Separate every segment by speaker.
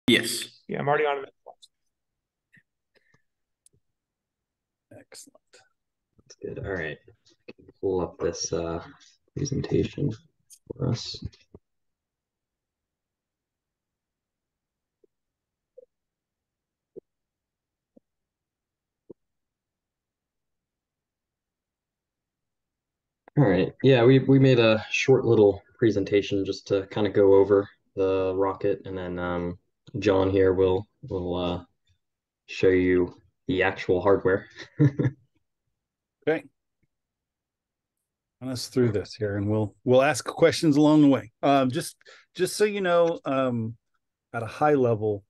Speaker 1: Yes.
Speaker 2: Yeah, I'm already on it.
Speaker 3: Excellent.
Speaker 4: That's good. All right. Pull up this presentation for us. All right. Yeah, we made a short little presentation just to kind of go over the rocket, and then John here will show you the actual hardware.
Speaker 3: Okay. Run us through this here, and we'll ask questions along the way. Just so you know, at a high level,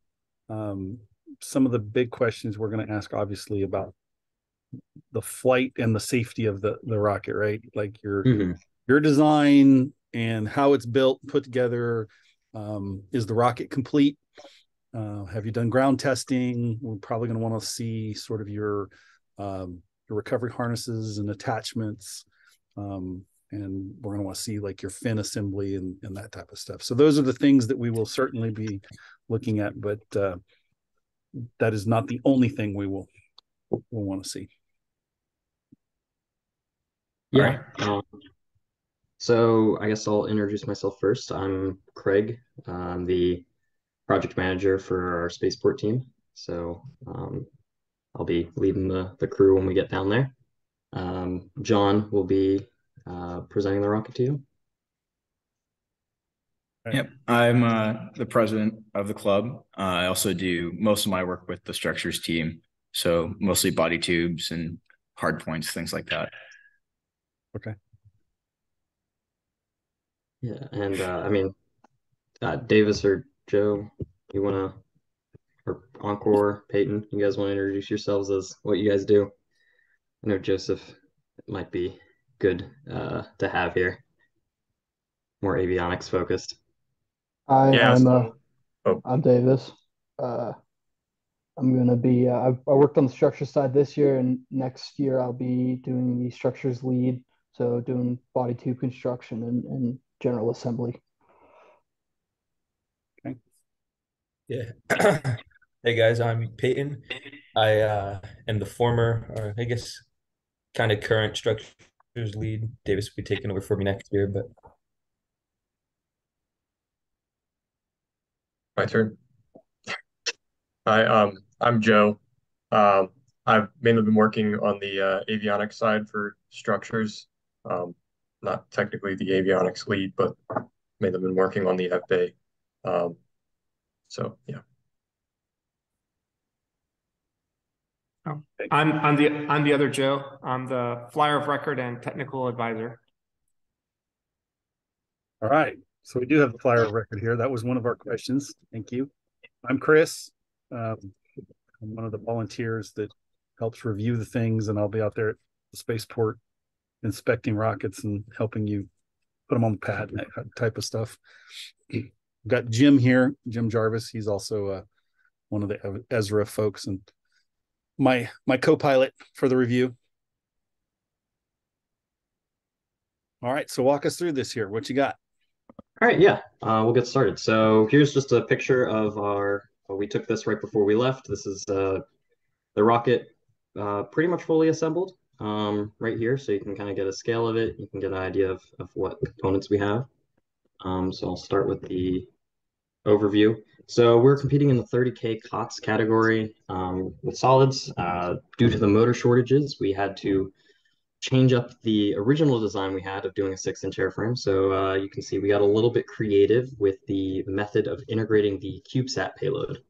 Speaker 3: some of the big questions we're going to ask, obviously, about the flight and the safety of the rocket, right? Like your design and how it's built, put together. Is the rocket complete? Have you done ground testing? We're probably going to want to see sort of your recovery harnesses and attachments. And we're going to want to see like your fin assembly and that type of stuff. So those are the things that we will certainly be looking at, but that is not the only thing we'll want to see.
Speaker 4: Yeah. So I guess I'll introduce myself first. I'm Craig. I'm the project manager for our spaceport team. So I'll be leading the crew when we get down there. John will be presenting the rocket to you.
Speaker 1: Yep. I'm the president of the club. I also do most of my work with the structures team. So mostly body tubes and hard points, things like that.
Speaker 3: Okay.
Speaker 4: Yeah, and I mean, Davis or Joe, you want to, or Encore, Peyton, you guys want to introduce yourselves as what you guys do? I know Joseph might be good to have here, more avionics focused.
Speaker 5: Hi,
Speaker 2: Yeah,
Speaker 5: I'm Davis. I'm gonna be I worked on the structure side this year, and next year I'll be doing the structures lead, so doing body tube construction and general assembly.
Speaker 3: Okay.
Speaker 6: Yeah. Hey guys, I'm Peyton. I am the former, or I guess kind of current structures lead. Davis will be taking over for me next year, but
Speaker 2: my turn. Hi, I'm Joe. I've mainly been working on the avionics side for structures. Not technically the avionics lead, but mainly been working on the FA. So yeah.
Speaker 7: Oh, I'm the other Joe. I'm the flyer of record and technical advisor.
Speaker 3: All right. So we do have the flyer of record here. That was one of our questions. Thank you. I'm Chris. I'm one of the volunteers that helps review the things, and I'll be out there at the spaceport inspecting rockets and helping you put them on the pad and that type of stuff. We've got Jim here, Jim Jarvis. He's also one of the Ezra folks and my co-pilot for the review. All right, so walk us through this here. What you got?
Speaker 4: All right, yeah, we'll get started. So here's just a picture of we took this right before we left. This is the rocket pretty much fully assembled right here. So you can kind of get a scale of it. You can get an idea of what components we have. So I'll start with the overview. So we're competing in the 30K COTS category with solids. Due to the motor shortages, we had to change up the original design we had of doing a 6-inch airframe. So you can see we got a little bit creative with the method of integrating the CubeSat payload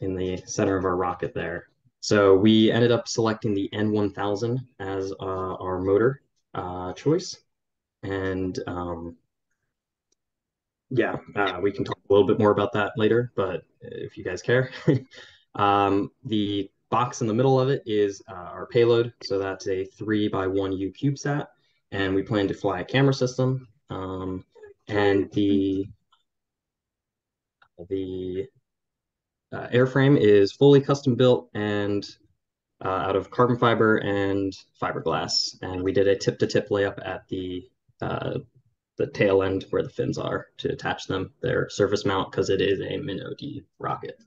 Speaker 4: in the center of our rocket there. So we ended up selecting the N1000 as our motor choice. And yeah, we can talk a little bit more about that later, but if you guys care. The box in the middle of it is our payload. So that's a 3x1U CubeSat, and we plan to fly a camera system. And the airframe is fully custom built and out of carbon fiber and fiberglass. And we did a tip-to-tip layup at the the tail end where the fins are to attach them. Their surface mount because it is a min-OD rocket.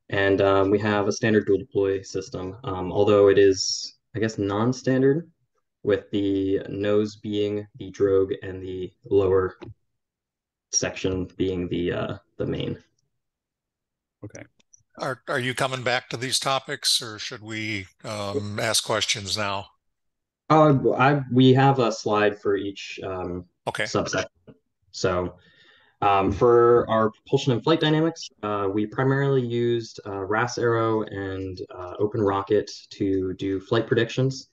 Speaker 4: And we have a standard dual deploy system, although it is, I guess, non-standard, with the nose being the drogue and the lower section being the main.
Speaker 3: Okay.
Speaker 8: Are you coming back to these topics, or should we ask questions now?
Speaker 4: We have a slide for each
Speaker 8: Okay.
Speaker 4: subsection. So for our propulsion and flight dynamics, we primarily used RAS Arrow and Open Rocket to do flight predictions.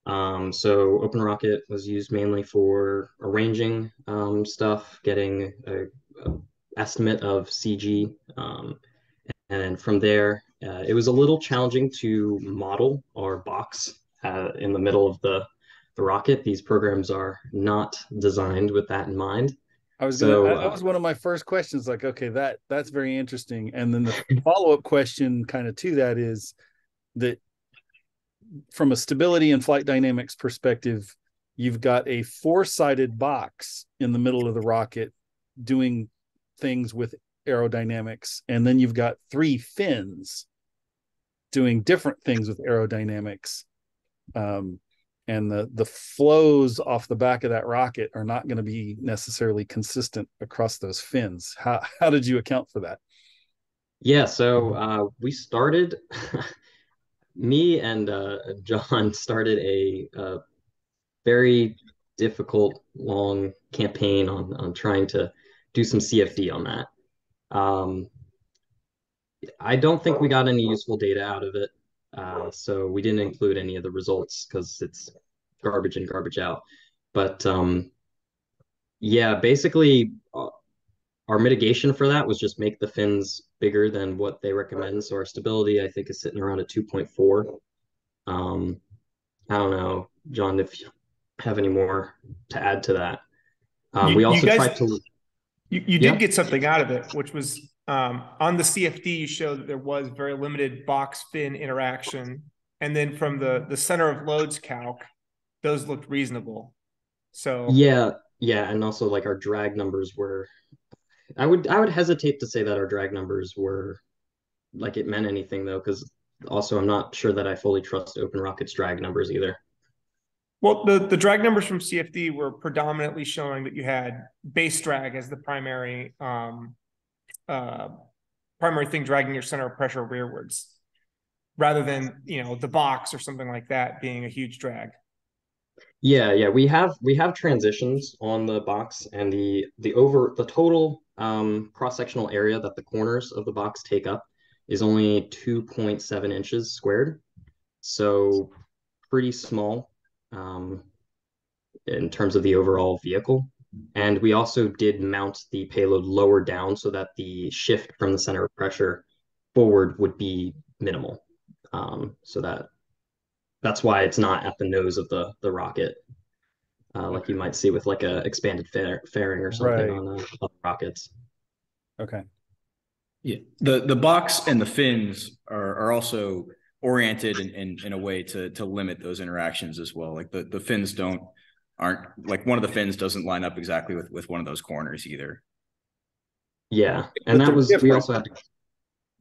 Speaker 4: So Open Rocket was used mainly for arranging stuff, getting a estimate of CG, and then from there, it was a little challenging to model our box in the middle of the rocket. These programs are not designed with that in mind.
Speaker 3: That was one of my first questions. Like, okay, that's very interesting. And then the follow-up question kind of to that is that from a stability and flight dynamics perspective, you've got a four-sided box in the middle of the rocket doing things with aerodynamics, and then you've got three fins doing different things with aerodynamics. And the flows off the back of that rocket are not going to be necessarily consistent across those fins. How did you account for that?
Speaker 4: Yeah, so we started, me and John started a very difficult, long campaign on trying to do some CFD on that. I don't think we got any useful data out of it. So we didn't include any of the results because it's garbage in, garbage out. But yeah, basically our mitigation for that was just make the fins bigger than what they recommend. So our stability, I think, is sitting around a 2.4. I don't know, John, if you have any more to add to that. We also tried to...
Speaker 7: You did get something out of it, which was on the CFD, you showed that there was very limited box fin interaction. And then from the center of loads calc, those looked reasonable. So
Speaker 4: yeah, and also like our drag numbers were, I would hesitate to say that our drag numbers were like it meant anything though, because also I'm not sure that I fully trust Open Rocket's drag numbers either.
Speaker 7: Well, the drag numbers from CFD were predominantly showing that you had base drag as the primary thing dragging your center of pressure rearwards, rather than the box or something like that being a huge drag.
Speaker 4: Yeah, we have transitions on the box, and the total cross-sectional area that the corners of the box take up is only 2.7 inches squared, so pretty small in terms of the overall vehicle. And we also did mount the payload lower down so that the shift from the center of pressure forward would be minimal. So that's why it's not at the nose of the rocket, like you might see with like a expanded fairing or something on other rockets.
Speaker 3: Okay.
Speaker 1: Yeah, the box and the fins are also oriented in a way to limit those interactions as well. Like the fins aren't like one of the fins doesn't line up exactly with one of those corners either.
Speaker 4: Yeah, and that was different. We also had to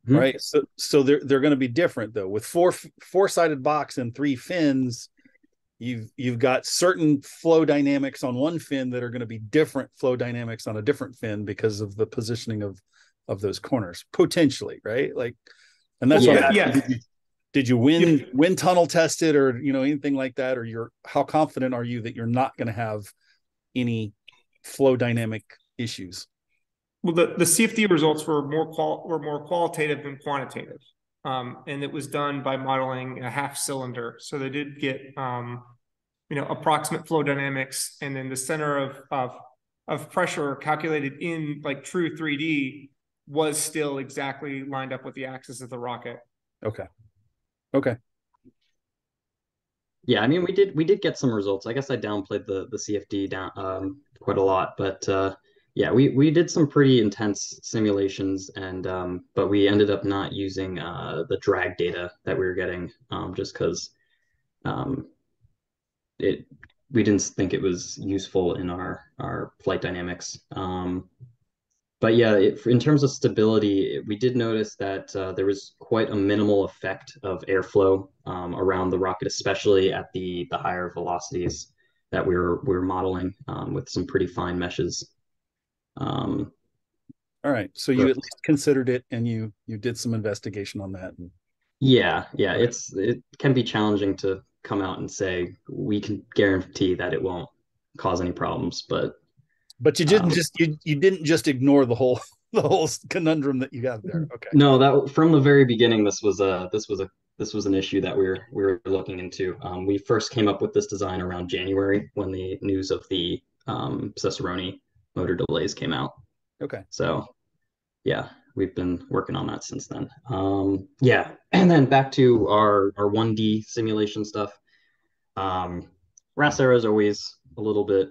Speaker 3: right. So they're going to be different though. With four-sided box and three fins, you've got certain flow dynamics on one fin that are going to be different flow dynamics on a different fin because of the positioning of those corners potentially, right? Like, and that's what did you wind tunnel test it or anything like that, or how confident are you that you're not going to have any flow dynamic issues?
Speaker 7: Well, the CFD results were more qualitative than quantitative, and it was done by modeling a half cylinder. So they did get approximate flow dynamics, and then the center of pressure calculated in like true 3D was still exactly lined up with the axis of the rocket.
Speaker 3: Okay.
Speaker 4: Yeah, I mean we did get some results. I guess I downplayed the CFD quite a lot, but yeah, we did some pretty intense simulations, and but we ended up not using the drag data that we were getting just because we didn't think it was useful in our flight dynamics. But yeah, in terms of stability, we did notice that there was quite a minimal effect of airflow around the rocket, especially at the higher velocities that we were modeling with some pretty fine meshes. Um,
Speaker 3: All right. So you at least considered it, and you did some investigation on that.
Speaker 4: yeah,
Speaker 3: Okay.
Speaker 4: it can be challenging to come out and say we can guarantee that it won't cause any problems, but
Speaker 3: you didn't just ignore the whole the whole conundrum that you got there. Okay.
Speaker 4: no, that from the very beginning, this was an issue that we were looking into. We first came up with this design around January when the news of the Cicerone motor delays came out.
Speaker 3: Okay.
Speaker 4: So yeah, we've been working on that since then. Yeah, and then back to our 1D simulation stuff. RAS Aero is always a little bit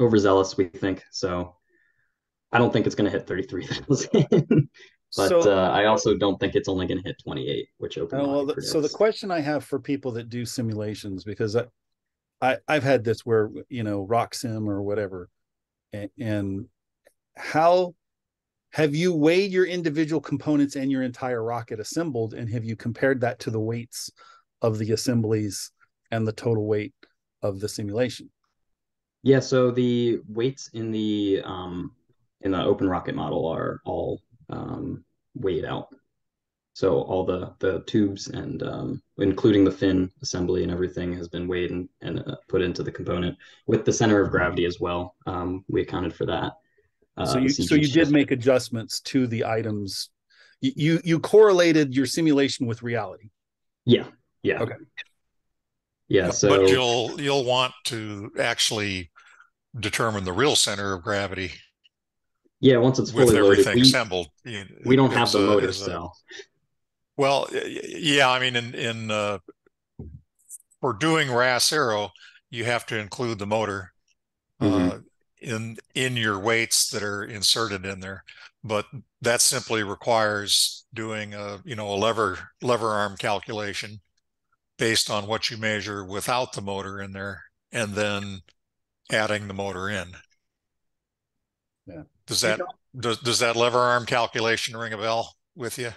Speaker 4: overzealous, we think. So I don't think it's going to hit 33,000. But
Speaker 3: So,
Speaker 4: I also don't think it's only going to hit 28, which OpenAI predicts.
Speaker 3: so the question I have for people that do simulations, because I've had this where, rock sim or whatever, and how have you weighed your individual components and your entire rocket assembled, and have you compared that to the weights of the assemblies and the total weight of the simulation?
Speaker 4: Yeah, so the weights in the open rocket model are all weighed out. So all the tubes and including the fin assembly and everything has been weighed and put into the component with the center of gravity as well. We accounted for that.
Speaker 3: So
Speaker 4: The
Speaker 3: you
Speaker 4: CG
Speaker 3: did make adjustments to the items. You correlated your simulation with reality.
Speaker 4: Yeah.
Speaker 3: Okay.
Speaker 4: Yeah.
Speaker 8: But
Speaker 4: So
Speaker 8: you'll want to actually determine the real center of gravity
Speaker 4: yeah, once it's
Speaker 8: with
Speaker 4: fully loaded,
Speaker 8: everything assembled.
Speaker 4: we don't have
Speaker 8: As
Speaker 4: the motor
Speaker 8: a
Speaker 4: cell.
Speaker 8: well, yeah. I mean, in for doing RAS Aero, you have to include the motor
Speaker 4: Mm-hmm.
Speaker 8: in your weights that are inserted in there. But that simply requires doing a lever arm calculation based on what you measure without the motor in there, and then adding the motor in.
Speaker 3: Yeah.
Speaker 8: Does that lever arm calculation ring a bell with you?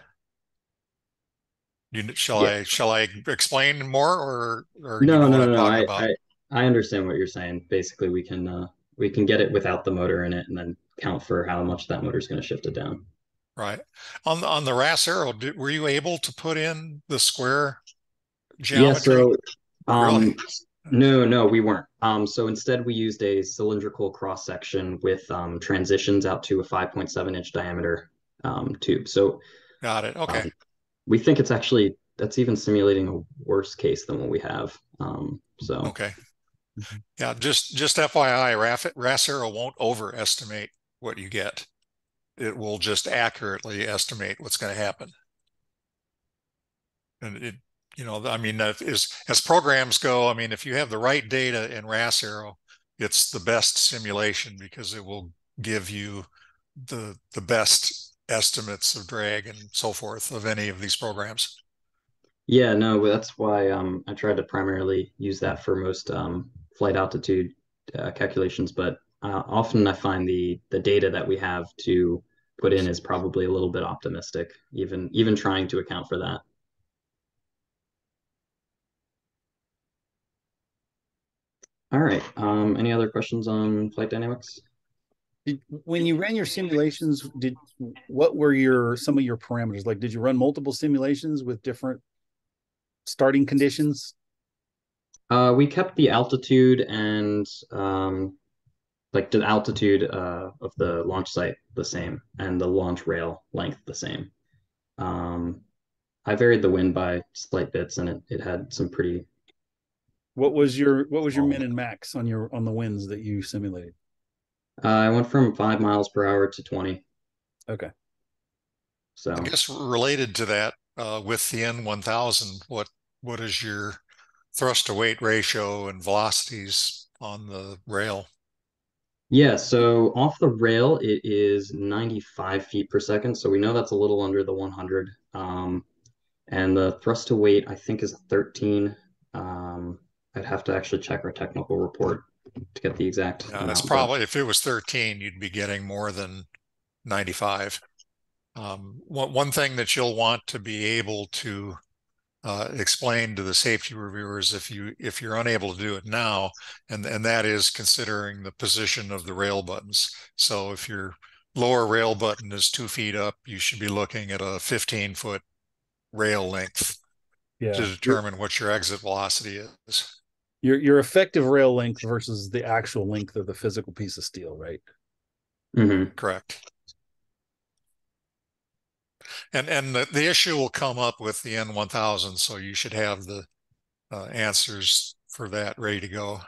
Speaker 4: Yeah.
Speaker 8: Shall I explain more, or you
Speaker 4: No,
Speaker 8: know
Speaker 4: no,
Speaker 8: what
Speaker 4: no,
Speaker 8: I'm
Speaker 4: no.
Speaker 8: talking about?
Speaker 4: I understand what you're saying. Basically, we can get it without the motor in it and then count for how much that motor is going to shift it down.
Speaker 8: Right. On the RAS Aero, were you able to put in the square
Speaker 4: Yeah,
Speaker 8: geometry?
Speaker 4: so
Speaker 8: Really?
Speaker 4: no, we weren't. So instead we used a cylindrical cross section with transitions out to a 5.7-inch diameter tube. So
Speaker 8: Got it. Okay.
Speaker 4: we think that's even simulating a worse case than what we have. So
Speaker 8: Okay. Yeah, just FYI, RAS Aero won't overestimate what you get. It will just accurately estimate what's going to happen. And I mean, as programs go, I mean, if you have the right data in RAS Aero, it's the best simulation because it will give you the best estimates of drag and so forth of any of these programs.
Speaker 4: yeah, no, that's why I tried to primarily use that for most flight altitude calculations. But often I find the data that we have to put in is probably a little bit optimistic, even trying to account for that. All right. Any other questions on flight dynamics?
Speaker 3: When you ran your simulations, what were some of your parameters? Like, did you run multiple simulations with different starting conditions?
Speaker 4: We kept the altitude and like the altitude of the launch site the same and the launch rail length the same. Um, I varied the wind by slight bits and it had some pretty.
Speaker 3: What was your min and max on the winds that you simulated?
Speaker 4: I went from 5 miles per hour to 20.
Speaker 3: Okay.
Speaker 4: So
Speaker 8: I guess related to that, with the N1000, what is your thrust to weight ratio and velocities on the rail?
Speaker 4: yeah, so off the rail it is 95 feet per second. So we know that's a little under the 100. And the thrust to weight I think is 13. I'd have to actually check our technical report to get the exact
Speaker 8: Yeah,
Speaker 4: amount.
Speaker 8: that's probably, if it was 13, you'd be getting more than 95. One thing that you'll want to be able to explain to the safety reviewers if you're unable to do it now, and that is considering the position of the rail buttons. So if your lower rail button is 2 feet up, you should be looking at a 15-foot rail length to determine what your exit velocity is.
Speaker 3: Your effective rail length versus the actual length of the physical piece of steel, right?
Speaker 4: Mm-hmm.
Speaker 8: Correct. And the issue will come up with the N1000, so you should have the answers for that ready to go.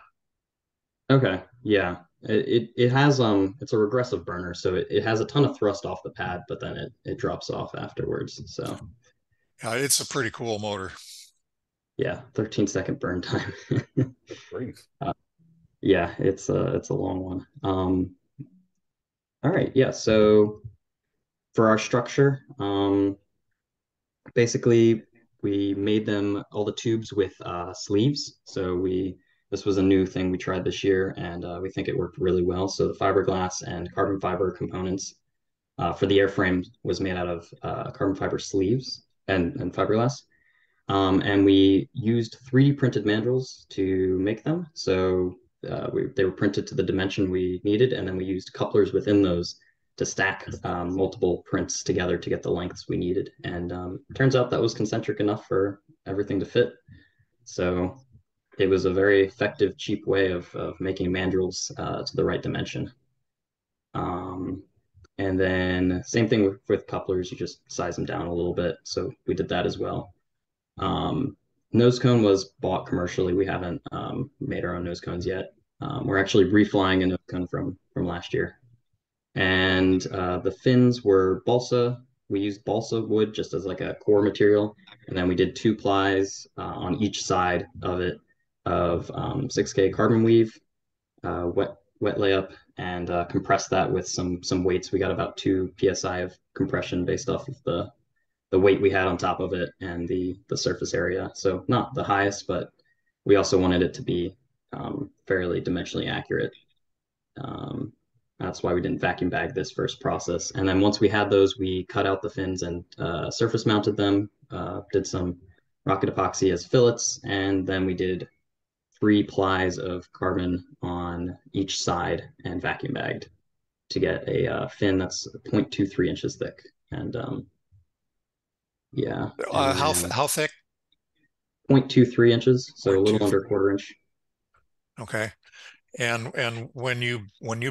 Speaker 4: Okay, yeah. It has it's a regressive burner, so it has a ton of thrust off the pad, but then it drops off afterwards. So
Speaker 8: yeah, it's a pretty cool motor.
Speaker 4: Yeah, 13-second burn time.
Speaker 3: Great.
Speaker 4: Yeah, it's a long one. All right, yeah. So for our structure, basically we made them all the tubes with sleeves. So this was a new thing we tried this year, and we think it worked really well. So the fiberglass and carbon fiber components for the airframe was made out of carbon fiber sleeves and fiberglass. And we used 3D printed mandrels to make them. So they were printed to the dimension we needed, and then we used couplers within those to stack multiple prints together to get the lengths we needed. And turns out that was concentric enough for everything to fit. So it was a very effective, cheap way of making mandrels to the right dimension. And then same thing with couplers, you just size them down a little bit. So we did that as well. Nose cone was bought commercially. We haven't made our own nose cones yet. We're actually reflying a nose cone from last year. And the fins were balsa. We used balsa wood just as like a core material. And then we did 2 plies on each side of it of 6K carbon weave, wet layup, and compressed that with some weights. We got about 2 psi of compression based off of the weight we had on top of it and the surface area. So not the highest, but we also wanted it to be fairly dimensionally accurate. That's why we didn't vacuum bag this first process. And then once we had those, we cut out the fins and surface mounted them, did some rocket epoxy as fillets, and then we did 3 plies of carbon on each side and vacuum bagged to get a fin that's 0.23 inches thick. And yeah.
Speaker 8: How thick?
Speaker 4: 0.23 inches, so a little
Speaker 8: 0.23.
Speaker 4: under a quarter inch.
Speaker 8: Okay. And when you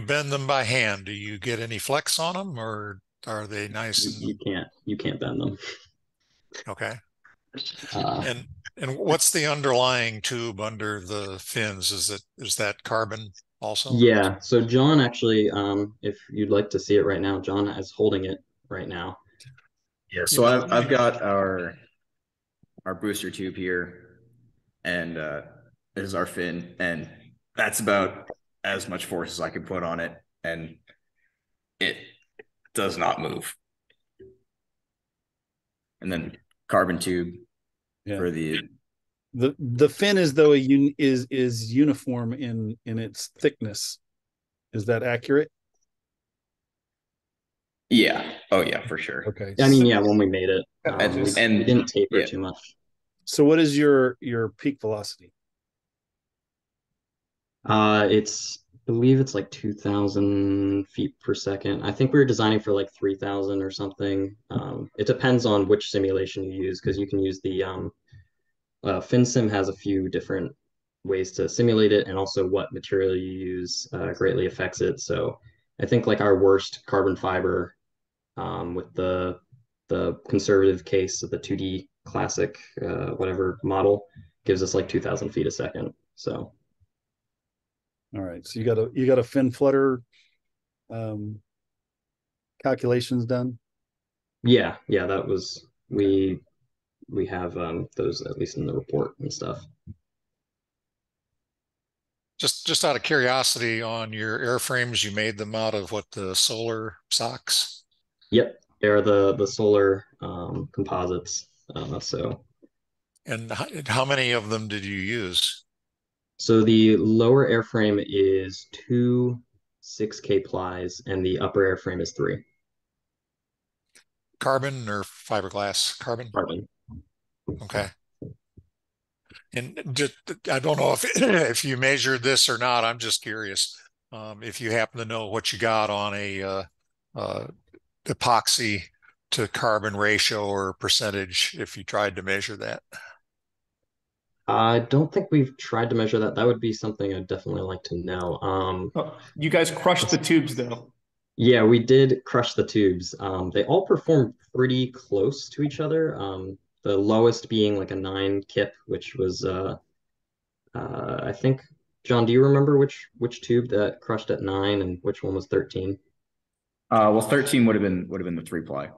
Speaker 8: bend them by hand, do you get any flex on them, or are they nice?
Speaker 4: You can't bend them.
Speaker 8: Okay. And what's the underlying tube under the fins? Is that carbon also?
Speaker 4: Yeah. So John actually, if you'd like to see it right now, John is holding it right now.
Speaker 1: Yeah. So I've got our booster tube here, and this is our fin, and that's about as much force as I can put on it, and it does not move. And then carbon tube for the
Speaker 3: fin is though is uniform in its thickness. Is that accurate?
Speaker 1: Yeah. Oh yeah, for sure.
Speaker 3: Okay.
Speaker 4: I mean, yeah, when we made it,
Speaker 1: and
Speaker 4: we didn't taper too much.
Speaker 3: So what is your peak velocity?
Speaker 4: I believe it's like 2,000 feet per second. I think we were designing for like 3,000 or something. It depends on which simulation you use, because you can use the FinSim has a few different ways to simulate it, and also what material you use greatly affects it. So I think like our worst carbon fiber with the conservative case of the 2D classic whatever model gives us like 2,000 feet a second. So.
Speaker 3: All right. So you got a fin flutter calculations done?
Speaker 4: Yeah, that was we have those at least in the report and stuff.
Speaker 8: Just out of curiosity, on your airframes, you made them out of what, the solar socks?
Speaker 4: Yep, they're the solar composites. So.
Speaker 8: And how many of them did you use?
Speaker 4: So the lower airframe is two 6K plies, and the upper airframe is three.
Speaker 8: Carbon or fiberglass? Carbon.
Speaker 4: Carbon.
Speaker 8: Okay. And just, I don't know if if you measured this or not. I'm just curious if you happen to know what you got on a epoxy to carbon ratio or percentage if you tried to measure that.
Speaker 4: I don't think we've tried to measure that. That would be something I'd definitely like to know.
Speaker 7: Oh, you guys crushed the tubes though.
Speaker 4: Yeah, we did crush the tubes. They all performed pretty close to each other. The lowest being like a 9 kip, which was I think, John, do you remember which tube that crushed at 9 and which one was 13?
Speaker 1: Well, 13 would have been the 3-ply.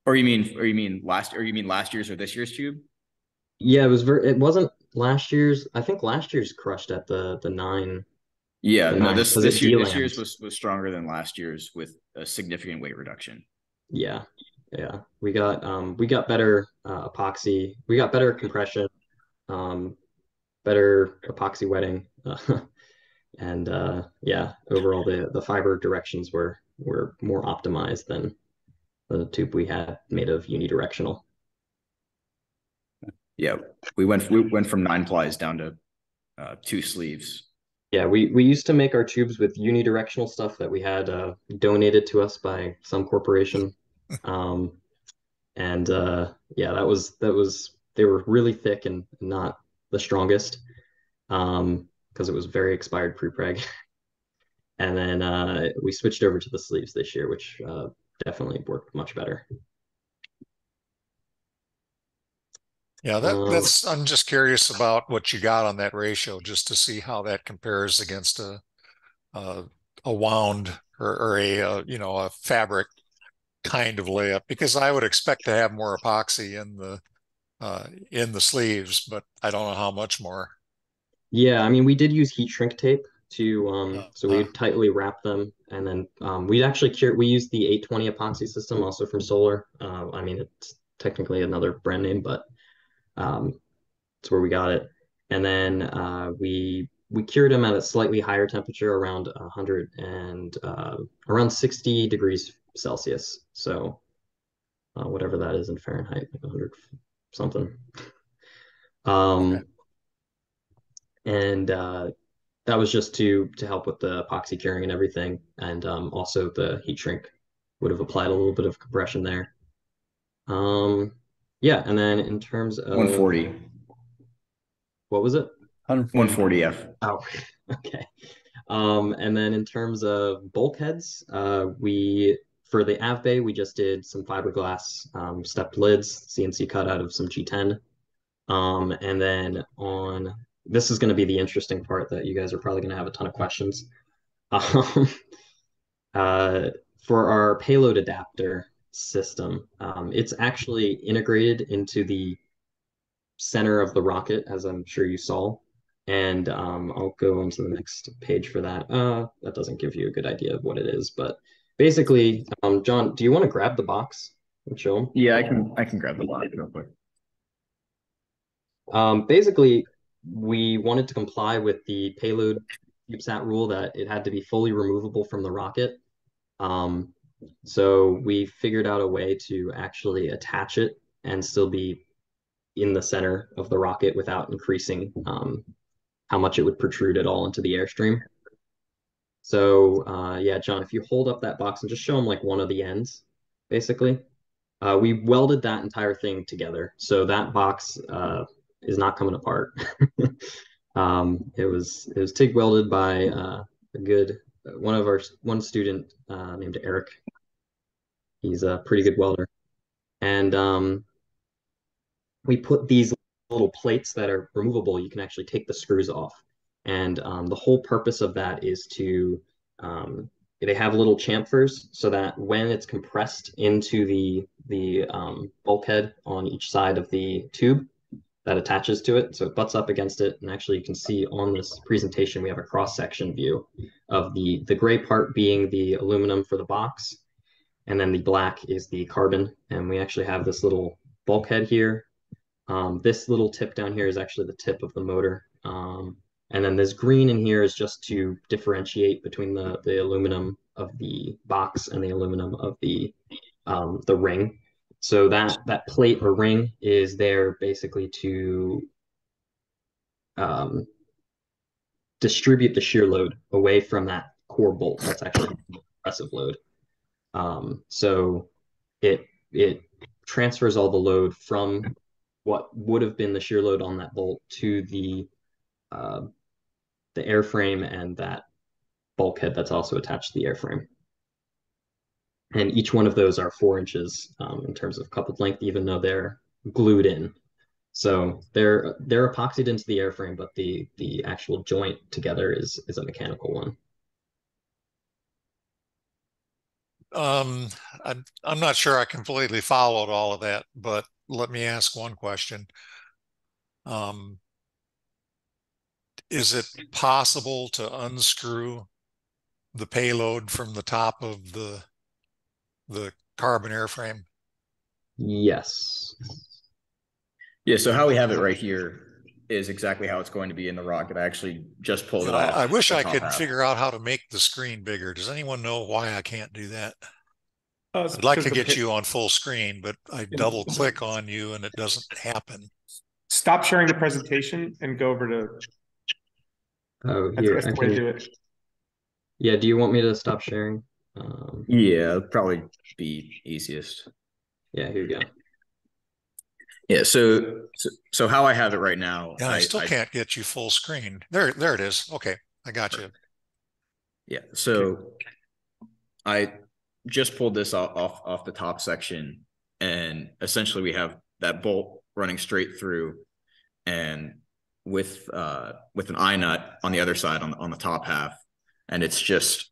Speaker 1: Or you mean last year's or this year's tube?
Speaker 4: Yeah, it wasn't last year's. I think last year's crushed at the 9,
Speaker 1: Yeah,
Speaker 4: the
Speaker 1: no,
Speaker 4: 9 because it
Speaker 1: this year's
Speaker 4: delands.
Speaker 1: was stronger than last year's with a significant weight reduction.
Speaker 4: Yeah. Yeah. We got better epoxy. We got better compression, um better epoxy wetting. And yeah, overall the fiber directions were more optimized than the tube we had made of unidirectional.
Speaker 1: Yeah, we went from 9 plies down to 2 sleeves.
Speaker 4: Yeah, we used to make our tubes with unidirectional stuff that we had donated to us by some corporation. Um, and yeah, that was they were really thick and not the strongest because it was very expired prepreg. And then we switched over to the sleeves this year, which definitely worked much better.
Speaker 8: Yeah,
Speaker 4: Um,
Speaker 8: that's I'm just curious about what you got on that ratio just to see how that compares against a, a wound or a fabric kind of layup because I would expect to have more epoxy in the sleeves, but I don't know how much more.
Speaker 4: yeah, I mean, we did use heat shrink tape to
Speaker 8: Uh,
Speaker 4: so we
Speaker 8: uh,
Speaker 4: would tightly wrap them, and then we actually cured. We used the 820 epoxy system, also from Solar. I mean, it's technically another brand name, but um, it's where we got it. And then we cured them at a slightly higher temperature, around 100 and around 60 degrees Celsius. So whatever that is in Fahrenheit, like 100 something.
Speaker 8: okay.
Speaker 4: Um, and that was just to help with the epoxy curing and everything, and also the heat shrink would have applied a little bit of compression there. Um, yeah, and then in terms of
Speaker 1: 140.
Speaker 4: what was it?
Speaker 3: 140.
Speaker 1: 140 F.
Speaker 4: Oh, okay. And then in terms of bulkheads, we for the av bay we just did some fiberglass stepped lids, CNC cut out of some G10. And then on this is going to be the interesting part that you guys are probably going to have a ton of questions. Um, uh, for our payload adapter system, it's actually integrated into the center of the rocket, as I'm sure you saw. And I'll go on to the next page for that. That doesn't give you a good idea of what it is, but basically, John, do you want to grab the box and show them?
Speaker 1: Yeah, I can grab the box real quick.
Speaker 4: Basically, we wanted to comply with the payload CubeSat rule that it had to be fully removable from the rocket. Um, so we figured out a way to actually attach it and still be in the center of the rocket without increasing how much it would protrude at all into the airstream. So yeah, John, if you hold up that box and just show them like one of the ends, basically. We welded that entire thing together. So that box is not coming apart. It was TIG welded by a good one student named Eric. He's a pretty good welder. And we put these little plates that are removable. You can actually take the screws off. And the whole purpose of that is to, they have little chamfers so that when it's compressed into the bulkhead on each side of the tube that attaches to it, so it butts up against it. And actually you can see on this presentation, we have a cross-section view of the gray part being the aluminum for the box, and then the black is the carbon. And we actually have this little bulkhead here. This little tip down here is actually the tip of the motor. And then this green in here is just to differentiate between the aluminum of the box and the aluminum of the ring. So that plate or ring is there basically to distribute the shear load away from that core bolt. That's actually the compressive load. So it transfers all the load from what would have been the shear load on that bolt to the airframe and that bulkhead that's also attached to the airframe. And each one of those are 4 inches in terms of coupled length, even though they're glued in. So they're epoxied into the airframe, but the actual joint together is a mechanical one.
Speaker 8: I'm not sure I completely followed all of that, but let me ask one question. Is it possible to unscrew the payload from the top of the carbon airframe?
Speaker 4: Yes.
Speaker 1: Yeah, so how we have it right here is exactly how it's going to be in the rocket. I actually just pulled it off.
Speaker 8: I wish I could
Speaker 1: half.
Speaker 8: figure out how to make the screen bigger. Does anyone know why I can't do that?
Speaker 7: It's
Speaker 8: I'd like
Speaker 7: because
Speaker 8: to
Speaker 7: the
Speaker 8: get you on full screen, but I double click on you and it doesn't happen.
Speaker 7: Stop sharing the presentation and go over to.
Speaker 4: Oh, here,
Speaker 7: that's the way to do it.
Speaker 4: Yeah, do you want me to stop sharing?
Speaker 1: Yeah, it'd probably be easiest.
Speaker 4: Yeah, here you go.
Speaker 1: Yeah, so how I have it right now.
Speaker 8: Yeah, I still can't get you full screen. There it is. Okay, I got you.
Speaker 1: Yeah, so I just pulled this off the top section, and essentially we have that bolt running straight through, and with an eye nut on the other side on the top half, and it's just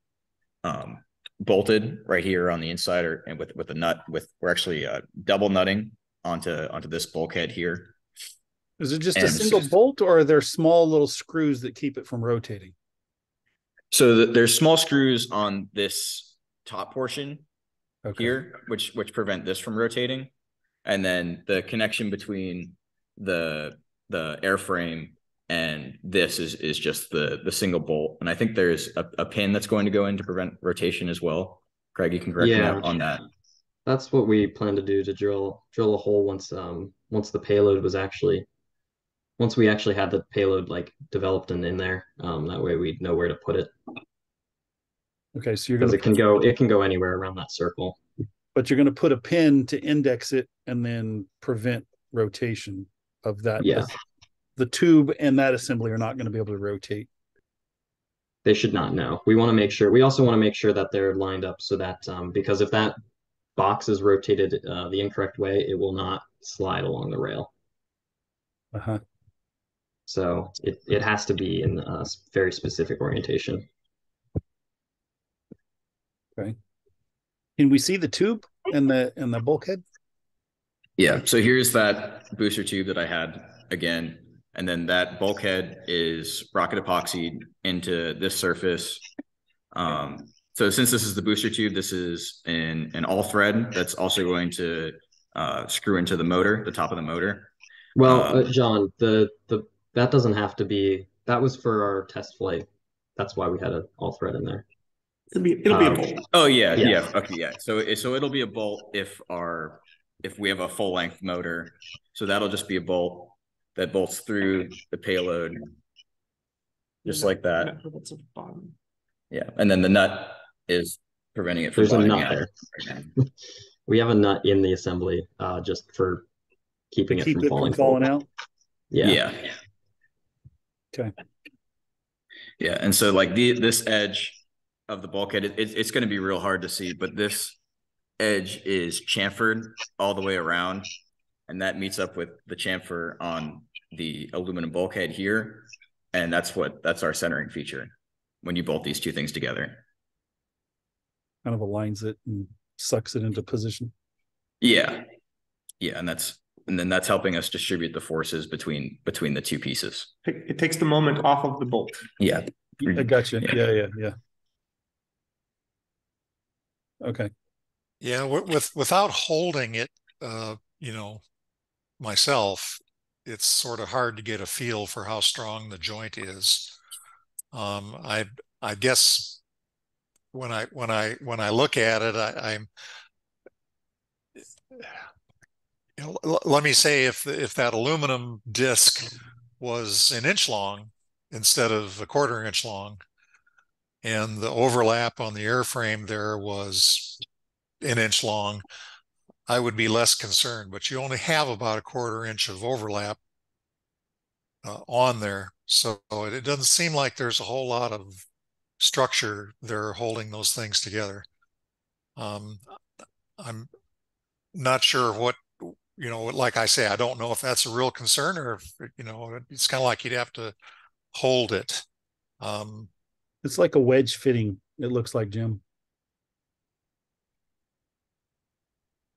Speaker 1: bolted right here on the inside, and with a nut. We're actually double nutting onto this bulkhead here.
Speaker 3: Is it just a single bolt, or are there small little screws that keep it from rotating?
Speaker 1: So there's small screws on this top portion here, which prevent this from rotating, and then the connection between the airframe and this is just the single bolt. And I think there's a pin that's going to go in to prevent rotation as well. Craig, you can correct me on that.
Speaker 4: That's what we plan to do, to drill a hole once the payload was once we actually had the payload like developed and in there. That way we'd know where to put it.
Speaker 3: Okay, so you're
Speaker 4: because it can go anywhere around that circle.
Speaker 3: But you're going to put a pin to index it and then prevent rotation of that.
Speaker 4: Yeah.
Speaker 3: The tube and that assembly are not going to be able to rotate.
Speaker 4: They should not know. We also want to make sure that they're lined up so that because if that box is rotated the incorrect way, it will not slide along the rail.
Speaker 3: Uh-huh.
Speaker 4: So it has to be in a very specific orientation.
Speaker 3: Okay. Can we see the tube and the bulkhead?
Speaker 1: Yeah. So here's that booster tube that I had again, and then that bulkhead is rocket epoxied into this surface. So since this is the booster tube, this is an all thread that's also going to screw into the motor, the top of the motor.
Speaker 4: Well, John, that doesn't have to be. That was for our test flight. That's why we had an all thread in there.
Speaker 7: It'll be a bolt.
Speaker 1: Oh yeah. Okay, yeah. So it'll be a bolt if we have a full length motor. So that'll just be a bolt that bolts through the payload, just like that.
Speaker 7: That's at the bottom.
Speaker 1: Yeah, and then the nut is preventing it from.
Speaker 4: There's a nut there. We have a nut in the assembly just for keeping it from falling
Speaker 3: out.
Speaker 1: Yeah.
Speaker 3: Okay.
Speaker 1: Yeah, and so like this edge of the bulkhead, it's going to be real hard to see, but this edge is chamfered all the way around, and that meets up with the chamfer on the aluminum bulkhead here, and that's our centering feature when you bolt these two things together.
Speaker 3: Kind of aligns it and sucks it into position.
Speaker 1: Yeah, and then that's helping us distribute the forces between the two pieces.
Speaker 7: It takes the moment off of the bolt.
Speaker 1: Yeah,
Speaker 3: I gotcha. Yeah. Okay.
Speaker 8: Yeah, without holding it, myself, it's sort of hard to get a feel for how strong the joint is. I guess when I look at it, I'm let me say if that aluminum disc was an inch long instead of a quarter inch long, and the overlap on the airframe there was an inch long, I would be less concerned. But you only have about a quarter inch of overlap on there, so it doesn't seem like there's a whole lot of structure there holding those things together. I'm not sure what, like I say, I don't know if that's a real concern or if, it's kind of like you'd have to hold it.
Speaker 3: It's like a wedge fitting, it looks like, Jim.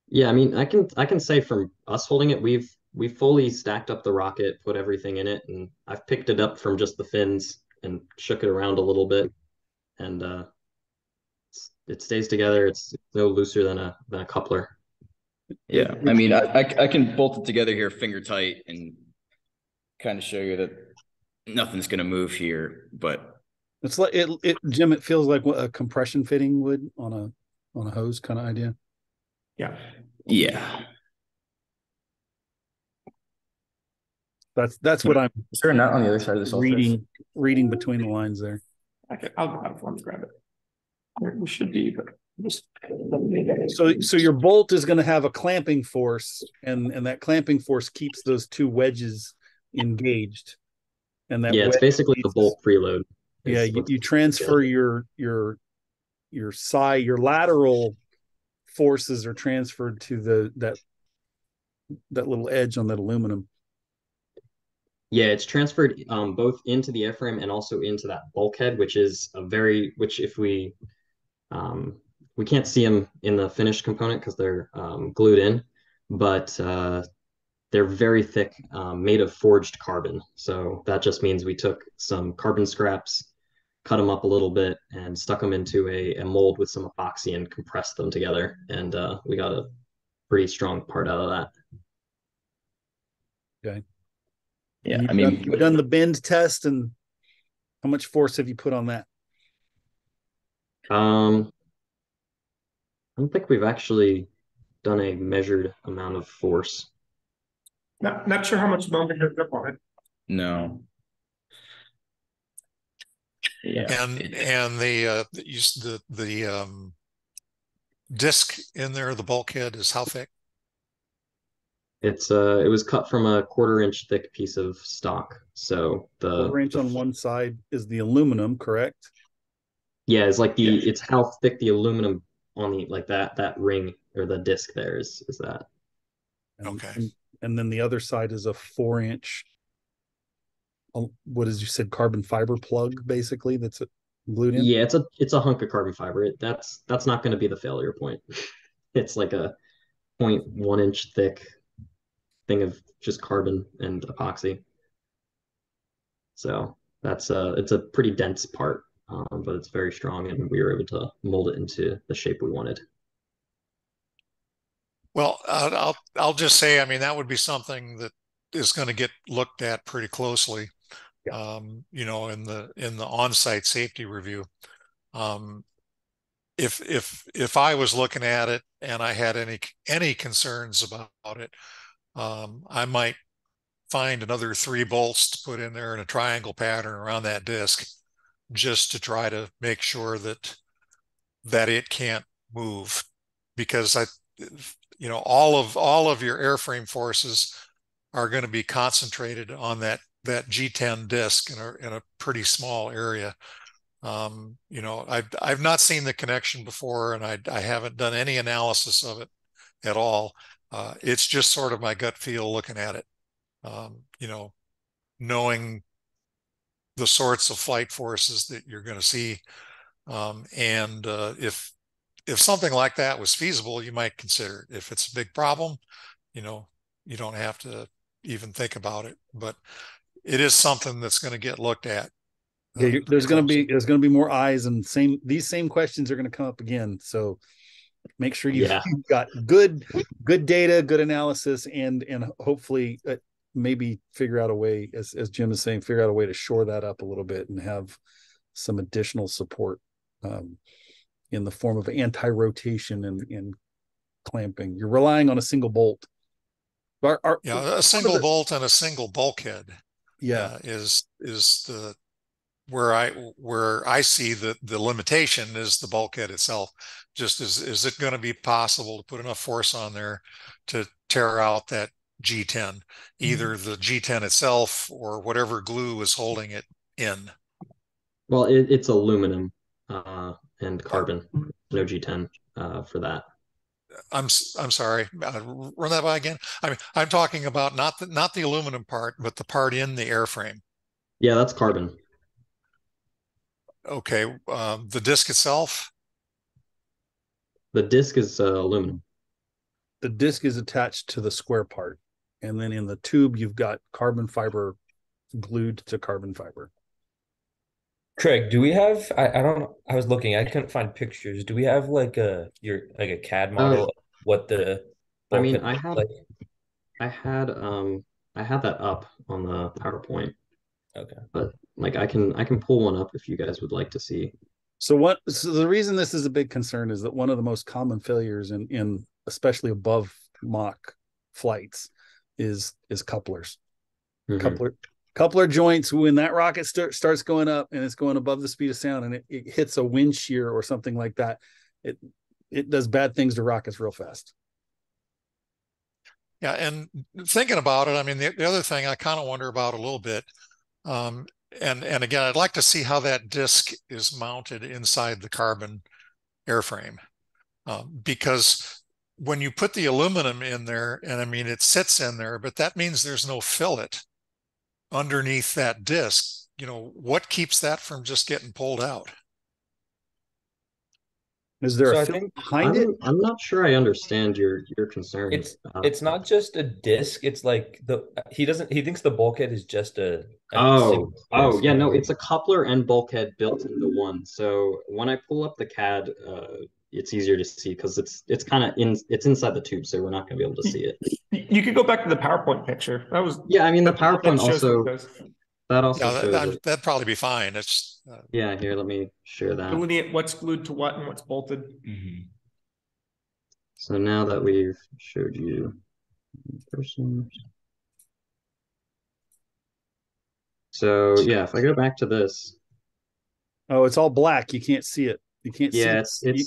Speaker 4: Yeah, I mean, I can say from us holding it, we've fully stacked up the rocket, put everything in it, and I've picked it up from just the fins and shook it around a little bit, and it stays together. It's no looser than a coupler.
Speaker 1: Yeah, I mean, I can bolt it together here finger tight and kind of show you that nothing's going to move here, but
Speaker 3: it's like it Jim, it feels like what a compression fitting would on a hose kind of idea.
Speaker 1: Yeah.
Speaker 3: That's what I'm
Speaker 1: Is there a nut on the other side of this
Speaker 3: reading between the lines there.
Speaker 7: I'll grab it. We should be, but just
Speaker 3: so your bolt is going to have a clamping force, and that clamping force keeps those two wedges engaged. And that
Speaker 4: it's basically the bolt preload.
Speaker 3: Yeah, you transfer your lateral forces are transferred to that little edge on that aluminum.
Speaker 4: Yeah, it's transferred both into the airframe and also into that bulkhead, which if we can't see them in the finished component because they're glued in, but they're very thick, made of forged carbon. So that just means we took some carbon scraps, cut them up a little bit, and stuck them into a mold with some epoxy and compressed them together. And we got a pretty strong part out of that.
Speaker 3: Okay.
Speaker 1: Yeah,
Speaker 3: you've done the bend test, and how much force have you put on that?
Speaker 4: I don't think we've actually done a measured amount of force.
Speaker 7: Not sure how much moment has up on it.
Speaker 1: No. Yeah.
Speaker 8: And the disc in there, the bulkhead, is how thick?
Speaker 4: It was cut from a quarter-inch thick piece of stock. So the
Speaker 3: quarter-inch on one side is the aluminum, correct?
Speaker 4: Yeah, it's like it's how thick the aluminum on the that ring or the disc there is that.
Speaker 8: Okay.
Speaker 3: And then the other side is a 4-inch. What is you said, carbon fiber plug, basically, that's glued in?
Speaker 4: Yeah, it's a hunk of carbon fiber. That's not going to be the failure point. It's like a 0.1 inch thick thing of just carbon and epoxy. So it's a pretty dense part, but it's very strong, and we were able to mold it into the shape we wanted.
Speaker 8: Well, I'll just say, I mean, that would be something that is going to get looked at pretty closely.
Speaker 3: Yeah.
Speaker 8: In the on-site safety review. If I was looking at it and I had any concerns about it, I might find another 3 bolts to put in there in a triangle pattern around that disc, just to try to make sure that it can't move, because all of your airframe forces are going to be concentrated on that G10 disc in a pretty small area. I've not seen the connection before, and I haven't done any analysis of it at all. It's just sort of my gut feel looking at it. Knowing the sorts of flight forces that you're going to see, and if something like that was feasible, you might consider it. If it's a big problem, you don't have to even think about it. But it is something that's going to get looked at.
Speaker 3: Yeah, there's going to be more eyes, and these same questions are going to come up again. So make sure you've got good data, good analysis, and hopefully maybe figure out a way, as Jim is saying, figure out a way to shore that up a little bit and have some additional support in the form of anti-rotation and clamping. You're relying on a single bolt.
Speaker 8: A single bolt and a single bulkhead.
Speaker 3: Yeah,
Speaker 8: is the where I see the limitation is the bulkhead itself. Just is it going to be possible to put enough force on there to tear out that G10, either the G10 itself or whatever glue is holding it in?
Speaker 4: Well, it's aluminum and carbon, no G10 for that.
Speaker 8: I'm sorry. Run that by again. I'm talking about not the aluminum part, but the part in the airframe.
Speaker 4: Yeah, that's carbon.
Speaker 8: Okay. The disc itself.
Speaker 4: The disc is aluminum.
Speaker 3: The disc is attached to the square part, and then in the tube you've got carbon fiber glued to carbon fiber.
Speaker 6: Craig, do we have, I don't know, I was looking, I couldn't find pictures. Do we have like a CAD model of what the
Speaker 4: I mean,
Speaker 6: bulkhead
Speaker 4: I
Speaker 6: looks
Speaker 4: had
Speaker 6: like?
Speaker 4: I had that up on the PowerPoint,
Speaker 6: Okay.
Speaker 4: but like I can pull one up if you guys would like to see.
Speaker 3: So the reason this is a big concern is that one of the most common failures in especially above Mach flights is couplers.
Speaker 4: Mhm.
Speaker 3: Coupler joints, when that rocket starts going up and it's going above the speed of sound and it hits a wind shear or something like that, it does bad things to rockets real fast.
Speaker 8: Yeah, and thinking about it, I mean, the other thing I kind of wonder about a little bit, and again, I'd like to see how that disc is mounted inside the carbon airframe, because when you put the aluminum in there, and I mean, it sits in there, but that means there's no fillet underneath that disc. What keeps that from just getting pulled out?
Speaker 3: Is there
Speaker 6: So
Speaker 3: a
Speaker 6: I
Speaker 3: film
Speaker 6: think
Speaker 3: behind it?
Speaker 4: I'm not sure I understand your concern.
Speaker 6: it's not just a disc, it's like he thinks the bulkhead is just a
Speaker 4: Oh,
Speaker 6: single
Speaker 4: oh,
Speaker 6: disc.
Speaker 4: yeah, no, it's a coupler and bulkhead built into one. So when I pull up the CAD, it's easier to see because it's kind of it's inside the tube, so we're not going to be able to see it.
Speaker 7: You could go back to the PowerPoint picture.
Speaker 4: Yeah, I mean the
Speaker 7: that
Speaker 4: PowerPoint
Speaker 7: shows what it
Speaker 4: also
Speaker 7: does.
Speaker 4: shows it.
Speaker 8: That'd probably be fine. It's
Speaker 4: Yeah, here, let me share that.
Speaker 7: Delineate what's glued to what and what's bolted.
Speaker 4: So now that we've showed you in person. So yeah, if I go back to this,
Speaker 3: Oh, it's all black. You can't see it. You can't
Speaker 4: yeah,
Speaker 3: see.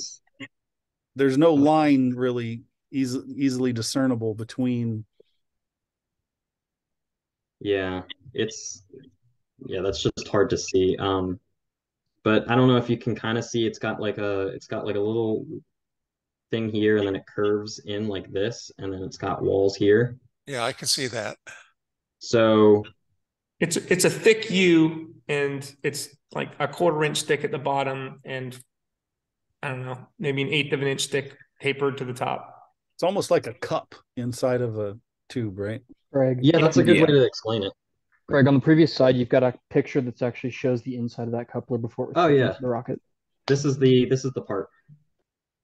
Speaker 3: There's no line really easily discernible between.
Speaker 4: Yeah, that's just hard to see. But I don't know if you can kind of see it's got like a little thing here and then it curves in like this and then it's got walls here.
Speaker 8: yeah, I can see that.
Speaker 4: So
Speaker 7: It's a thick U and it's like a 1/4 inch thick at the bottom and I don't know, maybe an 1/8 of an inch thick tapered to the top.
Speaker 3: It's almost like a cup inside of a tube, right?
Speaker 5: Greg.
Speaker 4: yeah, that's a good
Speaker 1: Yeah.
Speaker 4: way to explain it.
Speaker 5: Greg, on the previous slide, you've got a picture that actually shows the inside of that coupler before it was put into the rocket.
Speaker 4: This is the part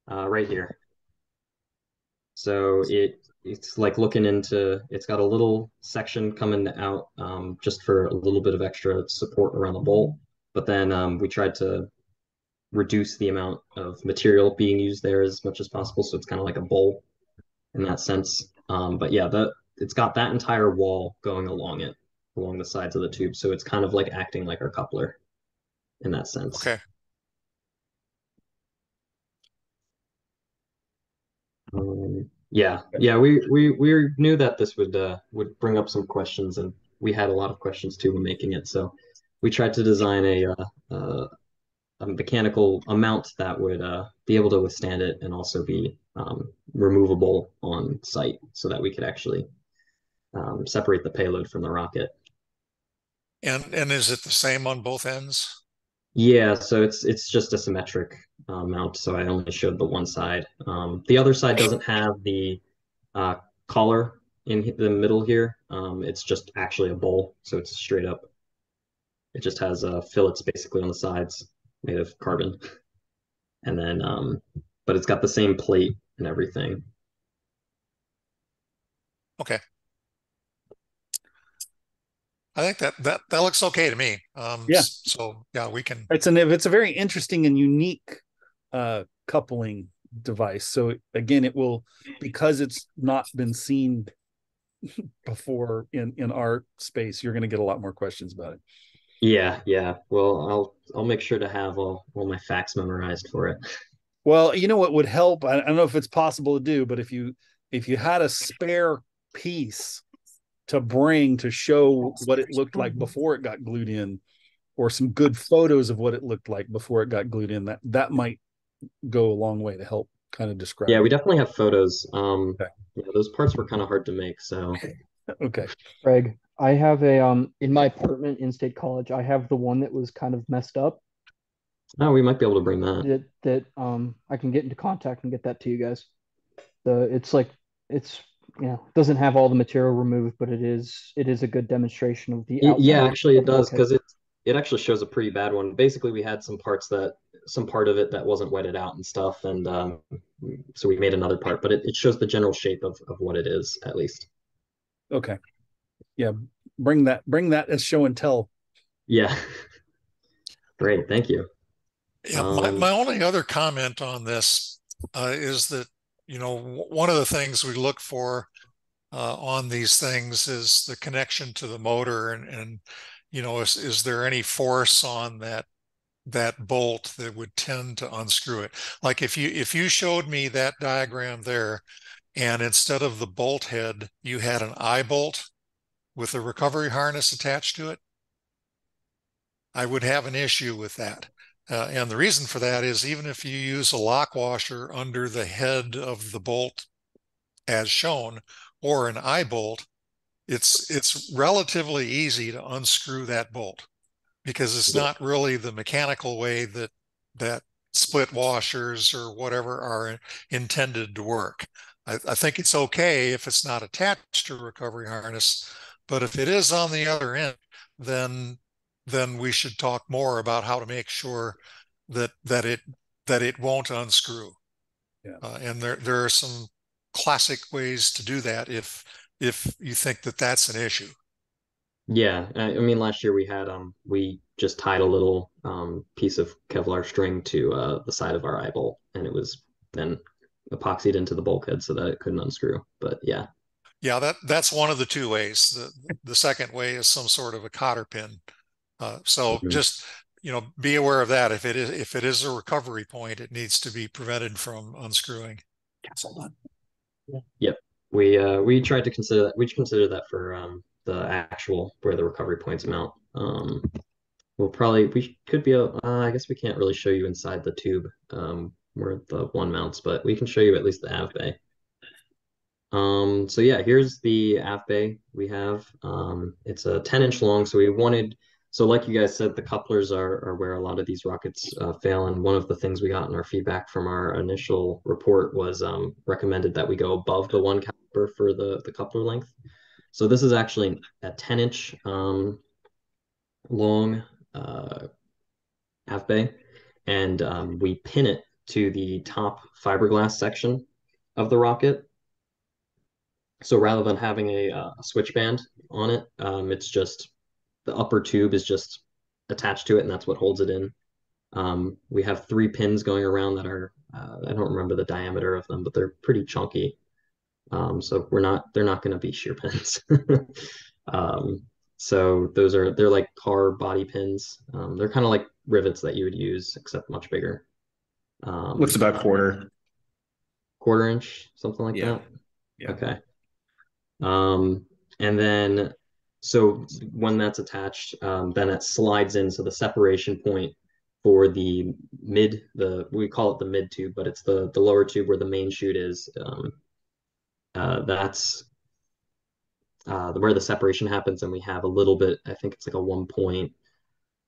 Speaker 4: right here. So it's like looking into, it's got a little section coming out just for a little bit of extra support around the bolt. But then we tried to reduce the amount of material being used there as much as possible. So it's kind of like a bowl in that sense. But yeah, it's got that entire wall going along the sides of the tube. So it's kind of like acting like our coupler in that sense.
Speaker 8: Okay.
Speaker 4: Yeah, we knew that this would bring up some questions, and we had a lot of questions too when making it. So we tried to design a mechanical mount that would be able to withstand it and also be removable on site, so that we could actually separate the payload from the rocket.
Speaker 8: And is it the same on both ends?
Speaker 4: Yeah, so it's just a symmetric mount, so I only showed the one side. The other side doesn't have the collar in the middle here. It's just actually a bowl, so it's straight up. It just has fillets basically on the sides made of carbon. And then, but it's got the same plate and everything.
Speaker 8: Okay. I think that looks okay to me.
Speaker 3: Yeah.
Speaker 8: So yeah, we can.
Speaker 3: It's a very interesting and unique coupling device. So again, it will, because it's not been seen before in our space, you're going to get a lot more questions about it.
Speaker 4: Yeah, yeah. Well, I'll make sure to have all my facts memorized for it.
Speaker 3: Well, you know what would help? I don't know if it's possible to do, but if you had a spare piece to bring to show what it looked like before it got glued in, or some good photos of what it looked like before it got glued in, that might go a long way to help kind of describe
Speaker 4: Yeah,
Speaker 3: it.
Speaker 4: we definitely have photos.
Speaker 3: Okay.
Speaker 4: Yeah, those parts were kind of hard to make, so
Speaker 3: Okay.
Speaker 5: Greg, I have a in my apartment in State College, I have the one that was kind of messed up
Speaker 4: oh, we might be able to bring that.
Speaker 5: that I can get into contact and get that to you guys. It's like it's doesn't have all the material removed, but it is a good demonstration of the
Speaker 4: Yeah,
Speaker 5: outside
Speaker 4: actually
Speaker 5: of
Speaker 4: it
Speaker 5: the
Speaker 4: does,
Speaker 5: bulkhead.
Speaker 4: because it actually shows a pretty bad one. Basically, we had some part of it that wasn't wetted out and stuff, and so we made another part, but it shows the general shape of what it is, at least.
Speaker 3: Okay. Yeah. Bring that as show and tell.
Speaker 4: Yeah. Great, thank you.
Speaker 8: Yeah, my only other comment on this is that, one of the things we look for on these things is the connection to the motor, and is there any force on that bolt that would tend to unscrew it? Like if you showed me that diagram there, and instead of the bolt head, you had an eye bolt with a recovery harness attached to it, I would have an issue with that. And the reason for that is, even if you use a lock washer under the head of the bolt as shown, or an eye bolt, it's relatively easy to unscrew that bolt, because it's not really the mechanical way that split washers or whatever are intended to work. I think it's okay if it's not attached to a recovery harness, but if it is on the other end, then we should talk more about how to make sure that it won't unscrew.
Speaker 3: Yeah.
Speaker 8: And there are some classic ways to do that if you think that that's an issue.
Speaker 4: Yeah, I mean, last year we just tied a little piece of Kevlar string to the side of our eye bolt, and it was then epoxied into the bulkhead so that it couldn't unscrew. But yeah.
Speaker 8: Yeah, that's one of the two ways. The second way is some sort of a cotter pin. So just be aware of that. If it is a recovery point, it needs to be prevented from unscrewing.
Speaker 3: Hold on.
Speaker 4: Yep. We tried to consider that. We consider that for the actual where the recovery points mount. We could be I guess we can't really show you inside the tube where the one mounts, but we can show you at least the av bay. So yeah, here's the av bay we have. It's a 10-inch long, so like you guys said, the couplers are where a lot of these rockets fail, and one of the things we got in our feedback from our initial report was recommended that we go above the 1 caliber for the coupler length. So this is actually a 10-inch long av bay, and we pin it to the top fiberglass section of the rocket. So rather than having a switch band on it, it's just the upper tube is just attached to it, and that's what holds it in. We have 3 pins going around that are I don't remember the diameter of them, but they're pretty chunky. So they're not going to be shear pins. So they're like car body pins. They're kind of like rivets that you would use, except much bigger.
Speaker 1: Looks about
Speaker 4: quarter inch, something like that.
Speaker 1: Yeah.
Speaker 4: Okay. And then so when that's attached, then it slides in. So the separation point for we call it the mid tube, but it's the lower tube where the main chute is. That's where the separation happens, and we have a little bit, I think it's like a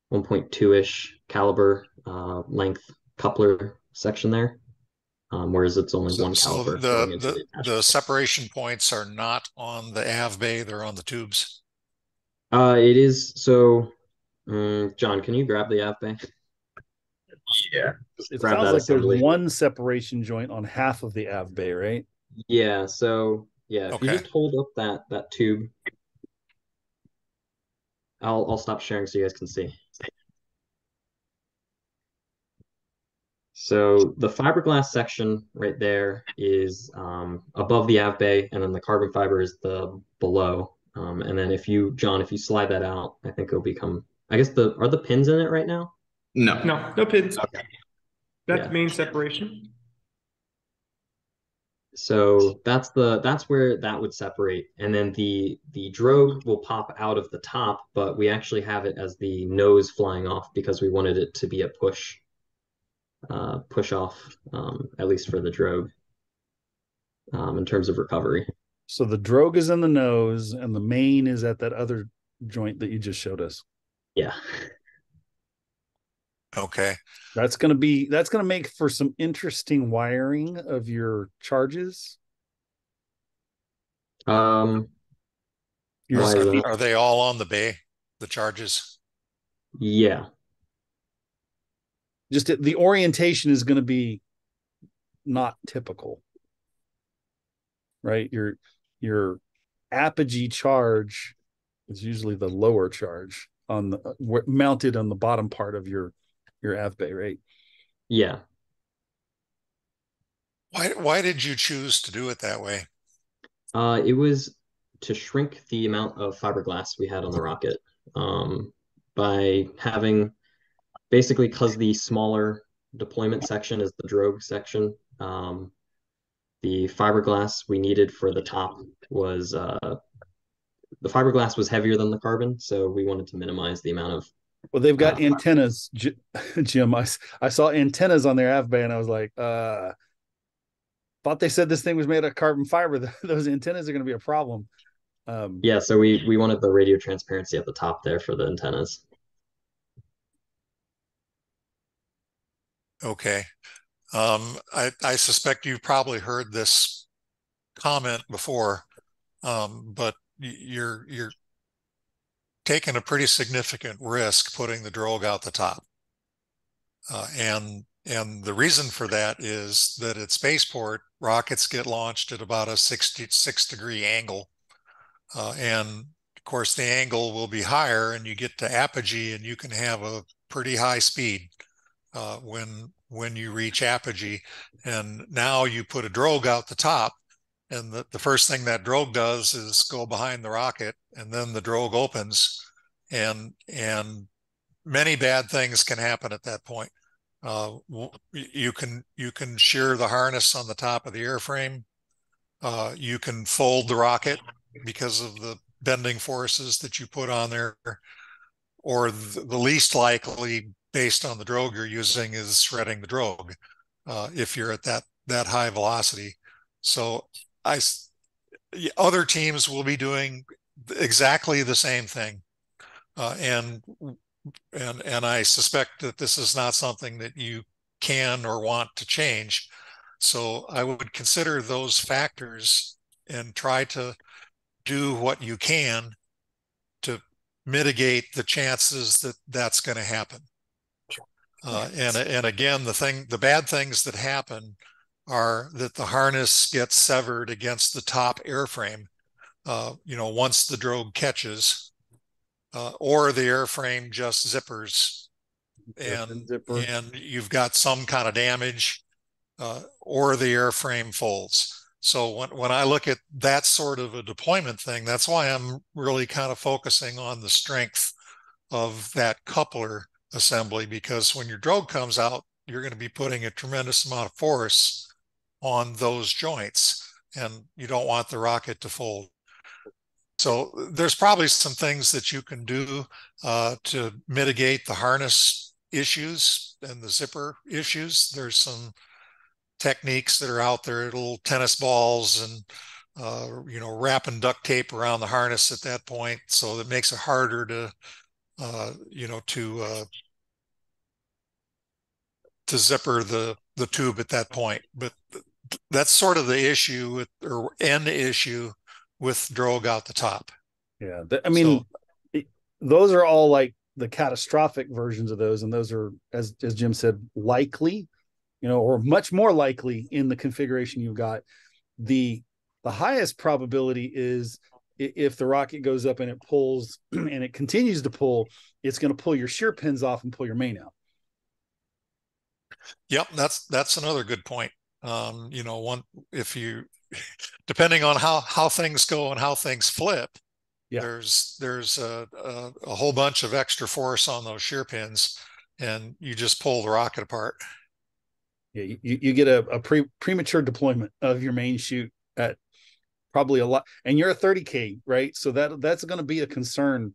Speaker 4: 1.2-ish caliber length coupler section there, whereas it's only 1 caliber going into the attachment.
Speaker 8: The separation points are not on the av bay, they're on the tubes.
Speaker 4: It is. So John, can you grab the av bay?
Speaker 1: Yeah.
Speaker 3: It sounds like there's one separation joint on half of the av bay, right?
Speaker 4: Yeah, so yeah, if you just hold up that tube. I'll stop sharing so you guys can see. So the fiberglass section right there is above the av bay, and then the carbon fiber is the below. And then if you, John, if you slide that out, I think it'll become, I guess are the pins in it right now?
Speaker 1: No.
Speaker 7: No pins.
Speaker 4: Okay.
Speaker 7: That's
Speaker 4: Yeah.
Speaker 7: main separation.
Speaker 4: So that's where that would separate. And then the drogue will pop out of the top, but we actually have it as the nose flying off because we wanted it to be a push off, at least for the drogue, in terms of recovery.
Speaker 3: So the drogue is in the nose and the main is at that other joint that you just showed us.
Speaker 4: Yeah.
Speaker 8: Okay.
Speaker 3: That's going to make for some interesting wiring of your charges.
Speaker 4: Why is that?
Speaker 8: Are they all on the bay, the charges?
Speaker 4: Yeah.
Speaker 3: Just the orientation is going to be not typical, right? Your apogee charge is usually the lower charge on the mounted on the bottom part of your av bay, right?
Speaker 4: Yeah.
Speaker 8: Why did you choose to do it that way?
Speaker 4: It was to shrink the amount of fiberglass we had on the rocket, by having basically, because the smaller deployment section is the drogue section. The fiberglass we needed for the top was the fiberglass was heavier than the carbon, so we wanted to minimize the amount of.
Speaker 3: Well, they've got antennas, Jim. I saw antennas on their av bay, and I was like, thought they said this thing was made of carbon fiber. Those antennas are going to be a problem.
Speaker 4: Yeah, so we wanted the radio transparency at the top there for the antennas.
Speaker 8: Okay. I suspect you've probably heard this comment before, but you're taking a pretty significant risk putting the drogue out the top. And the reason for that is that at spaceport, rockets get launched at about a 66-degree angle. And of course, the angle will be higher and you get to apogee and you can have a pretty high speed when you reach apogee. And now you put a drogue out the top, and the first thing that drogue does is go behind the rocket, and then the drogue opens, and many bad things can happen at that point. You can shear the harness on the top of the airframe. You can fold the rocket because of the bending forces that you put on there, or the least likely, based on the drogue you're using, is shredding the drogue if you're at that high velocity. So other teams will be doing exactly the same thing, and I suspect that this is not something that you can or want to change. So I would consider those factors and try to do what you can to mitigate the chances that that's going to happen. And again, the bad things that happen are that the harness gets severed against the top airframe, once the drogue catches, or the airframe just zippers, and you've got some kind of damage, or the airframe folds. So when I look at that sort of a deployment thing, that's why I'm really kind of focusing on the strength of that coupler assembly, because when your drogue comes out, you're going to be putting a tremendous amount of force on those joints, and you don't want the rocket to fold. So there's probably some things that you can do to mitigate the harness issues and the zipper issues. There's some techniques that are out there, little tennis balls and wrapping duct tape around the harness at that point, so that makes it harder to zipper the tube at that point. But that's sort of the issue or end issue with drogue out the top.
Speaker 3: Yeah, those are all like the catastrophic versions of those, and those are, as Jim said, likely, or much more likely in the configuration you've got. The highest probability is if the rocket goes up and it pulls and it continues to pull, it's going to pull your shear pins off and pull your main out.
Speaker 8: Yep, that's another good point. If you, depending on how things go and how things flip,
Speaker 3: yeah,
Speaker 8: there's a whole bunch of extra force on those shear pins, and you just pull the rocket apart.
Speaker 3: Yeah, you get a premature deployment of your main chute at probably a lot, and you're a 30K, right? So that's going to be a concern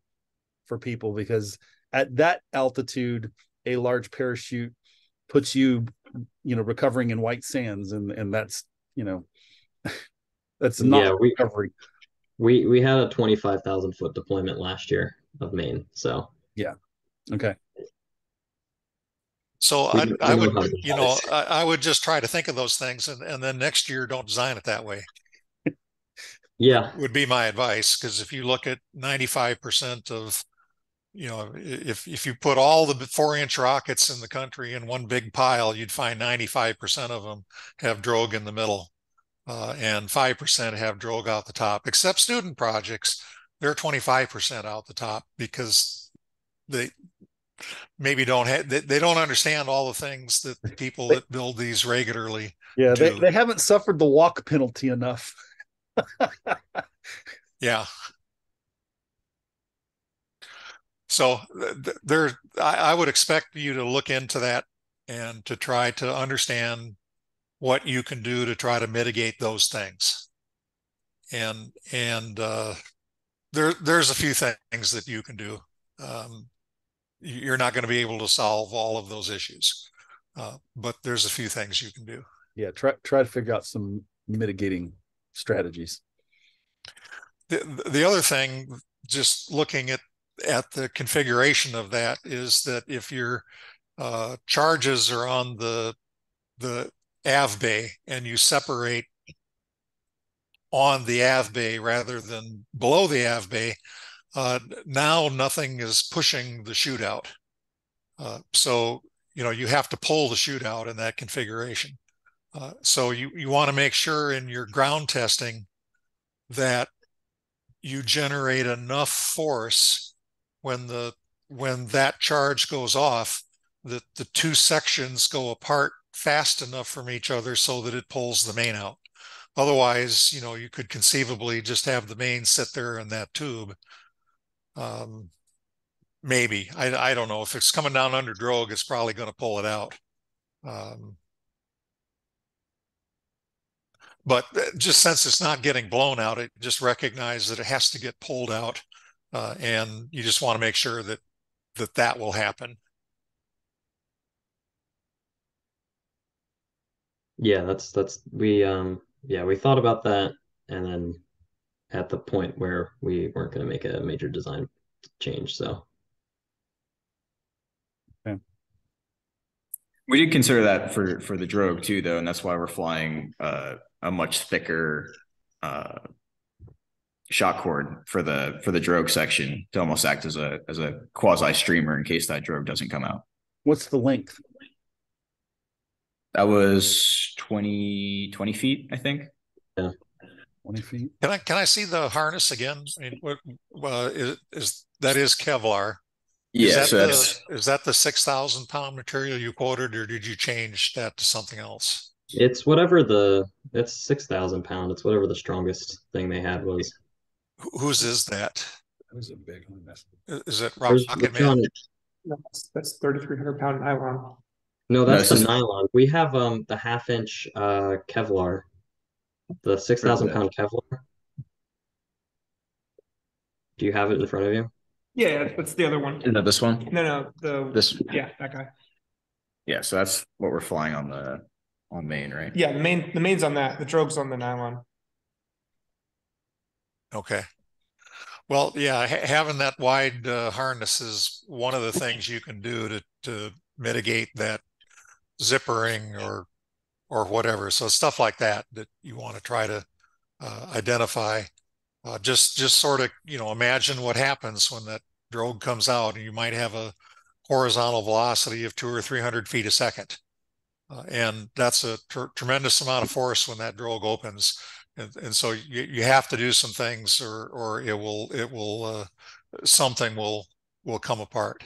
Speaker 3: for people, because at that altitude, a large parachute puts you recovering in white sands, and that's that's not recovery.
Speaker 4: We had a 25,000 foot deployment last year of Maine, so
Speaker 3: yeah, okay.
Speaker 8: So I would just try to think of those things, and then next year don't design it that way.
Speaker 4: Yeah,
Speaker 8: would be my advice, because if you look at 95% of, if you put all the 4-inch rockets in the country in one big pile, you'd find 95% of them have drogue in the middle, and 5% have drogue out the top, except student projects. They're 25% out the top, because they maybe they don't understand all the things that the people that build these regularly do.
Speaker 3: They haven't suffered the walk penalty enough.
Speaker 8: Yeah. So I would expect you to look into that and to try to understand what you can do to try to mitigate those things. And there's a few things that you can do. You're not going to be able to solve all of those issues, but there's a few things you can do.
Speaker 3: Yeah, try to figure out some mitigating strategies.
Speaker 8: The other thing, just looking at the configuration of that, is that if your charges are on the AV bay and you separate on the AV bay rather than below the AV bay, now nothing is pushing the chute out. So you have to pull the chute out in that configuration. So you want to make sure in your ground testing that you generate enough force when that charge goes off, that the two sections go apart fast enough from each other so that it pulls the main out. Otherwise, you could conceivably just have the main sit there in that tube. Maybe, I don't know. If it's coming down under drogue, it's probably going to pull it out. But just since it's not getting blown out, it just recognize that it has to get pulled out, and you just want to make sure that will happen.
Speaker 4: Yeah, we thought about that, and then at the point where we weren't going to make a major design change, so.
Speaker 3: Okay.
Speaker 1: We did consider that for the drogue too, though, and that's why we're flying a much thicker shock cord for the drogue section to almost act as a quasi streamer in case that drogue doesn't come out.
Speaker 3: What's the length?
Speaker 1: That was 20 feet, I think.
Speaker 4: Yeah.
Speaker 3: 20 feet.
Speaker 8: Can I see the harness again? I mean, that is Kevlar?
Speaker 1: Yeah.
Speaker 8: Is that the 6,000 pound material you quoted, or did you change that to something else?
Speaker 4: It's 6,000 pound. It's whatever the strongest thing they had was.
Speaker 8: Whose is that?
Speaker 3: That was a big one.
Speaker 8: Is it Rocketman?
Speaker 7: No, that's 3,300 pound nylon.
Speaker 4: No, that's the nylon. We have the 1/2 inch Kevlar, the 6,000 pound Kevlar. Do you have it in front of you?
Speaker 7: Yeah, that's the other one.
Speaker 1: No, this one.
Speaker 7: No,
Speaker 1: this.
Speaker 7: Yeah, that guy.
Speaker 1: Yeah, so that's what we're flying on main, right?
Speaker 7: Yeah, the main's on that. The drogue's on the nylon.
Speaker 8: Okay. Well, yeah, having that wide harness is one of the things you can do to mitigate that zippering or whatever. So stuff like that you want to try to identify. Just sort of, imagine what happens when that drogue comes out, and you might have a horizontal velocity of 200 or 300 feet a second. And that's a tremendous amount of force when that drogue opens. And so you have to do some things, or it will something will come apart.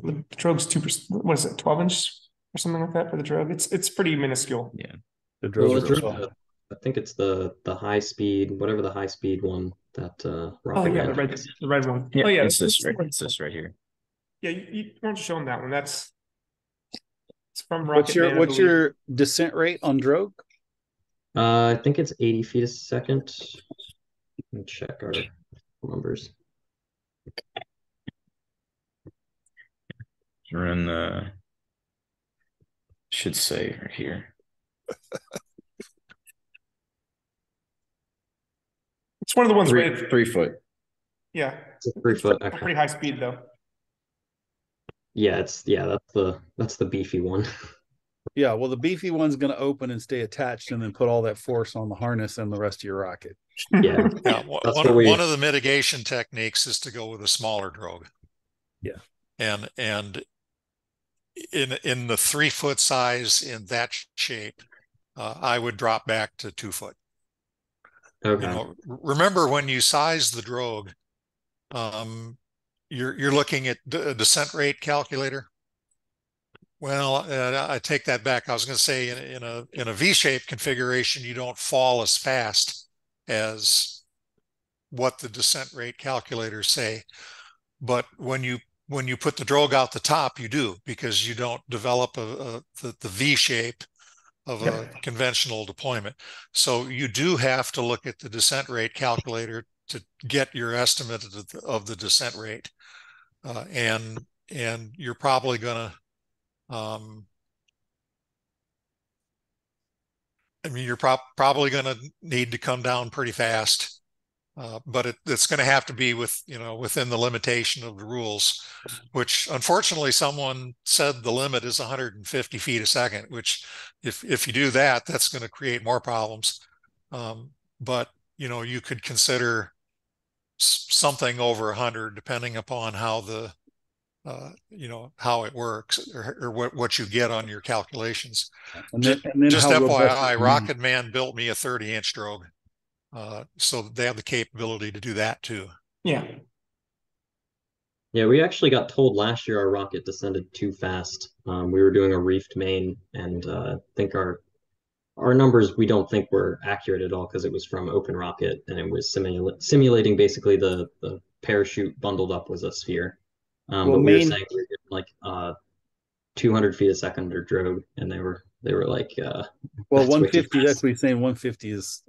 Speaker 7: The drogue's 2%. What is it, 12-inch or something like that for the drogue? It's pretty minuscule.
Speaker 1: Yeah.
Speaker 3: The
Speaker 4: Well,
Speaker 3: drogues
Speaker 4: it's
Speaker 3: are
Speaker 4: really I think it's the high speed, whatever the high speed one that
Speaker 7: Oh
Speaker 4: Rocket
Speaker 7: yeah,
Speaker 4: Man
Speaker 7: the
Speaker 4: has.
Speaker 7: red one.
Speaker 1: Yeah,
Speaker 7: Oh yeah,
Speaker 1: it's this right. It's this right here.
Speaker 7: Yeah, why don't you show them that one? It's from
Speaker 3: What's
Speaker 7: Rocket Man, I
Speaker 3: what's
Speaker 7: believe.
Speaker 3: your descent rate on drogue?
Speaker 4: I think it's 80 feet a second. Let me check our numbers.
Speaker 1: We're in the should say right here.
Speaker 7: It's one of the ones
Speaker 1: Three,
Speaker 7: rated.
Speaker 1: 3 foot.
Speaker 7: Yeah,
Speaker 4: It's a 3 foot.
Speaker 7: pretty high speed though.
Speaker 4: Yeah, that's the beefy one.
Speaker 3: Yeah, well, the beefy one's going to open and stay attached, and then put all that force on the harness and the rest of your rocket.
Speaker 4: Yeah,
Speaker 8: Yeah,
Speaker 4: that's
Speaker 8: one of the mitigation techniques is to go with a smaller drogue.
Speaker 3: Yeah,
Speaker 8: and in the 3 foot size in that shape, I would drop back to 2 foot.
Speaker 4: Okay.
Speaker 8: You know, remember when you size the drogue, you're looking at a descent rate calculator. Well, I take that back. I was going to say in a V-shaped configuration, you don't fall as fast as what the descent rate calculators say. But when you put the drogue out the top, you do, because you don't develop the V shape of a conventional deployment. So you do have to look at the descent rate calculator to get your estimate of the descent rate, and you're probably going to you're probably going to need to come down pretty fast, but it's going to have to be within the limitation of the rules, which unfortunately someone said the limit is 150 feet a second, which if you do that, that's going to create more problems. But you could consider something over 100, depending upon how the how it works, or what you get on your calculations.
Speaker 3: and then
Speaker 8: Just
Speaker 3: how robust
Speaker 8: FYI,
Speaker 3: is
Speaker 8: Rocket Man built me a 30-inch drogue, so they have the capability to do that too.
Speaker 7: Yeah.
Speaker 4: Yeah, we actually got told last year our rocket descended too fast. We were doing a reefed main, and I think our numbers we don't think were accurate at all, because it was from Open Rocket, and it was simulating basically the parachute bundled up was a sphere.
Speaker 3: Well,
Speaker 4: but we were saying we were getting like 200 feet a second or drogue, and they were like,
Speaker 3: well,
Speaker 4: that's way too
Speaker 3: 150. That's
Speaker 4: fast.
Speaker 3: what he's saying. 150 is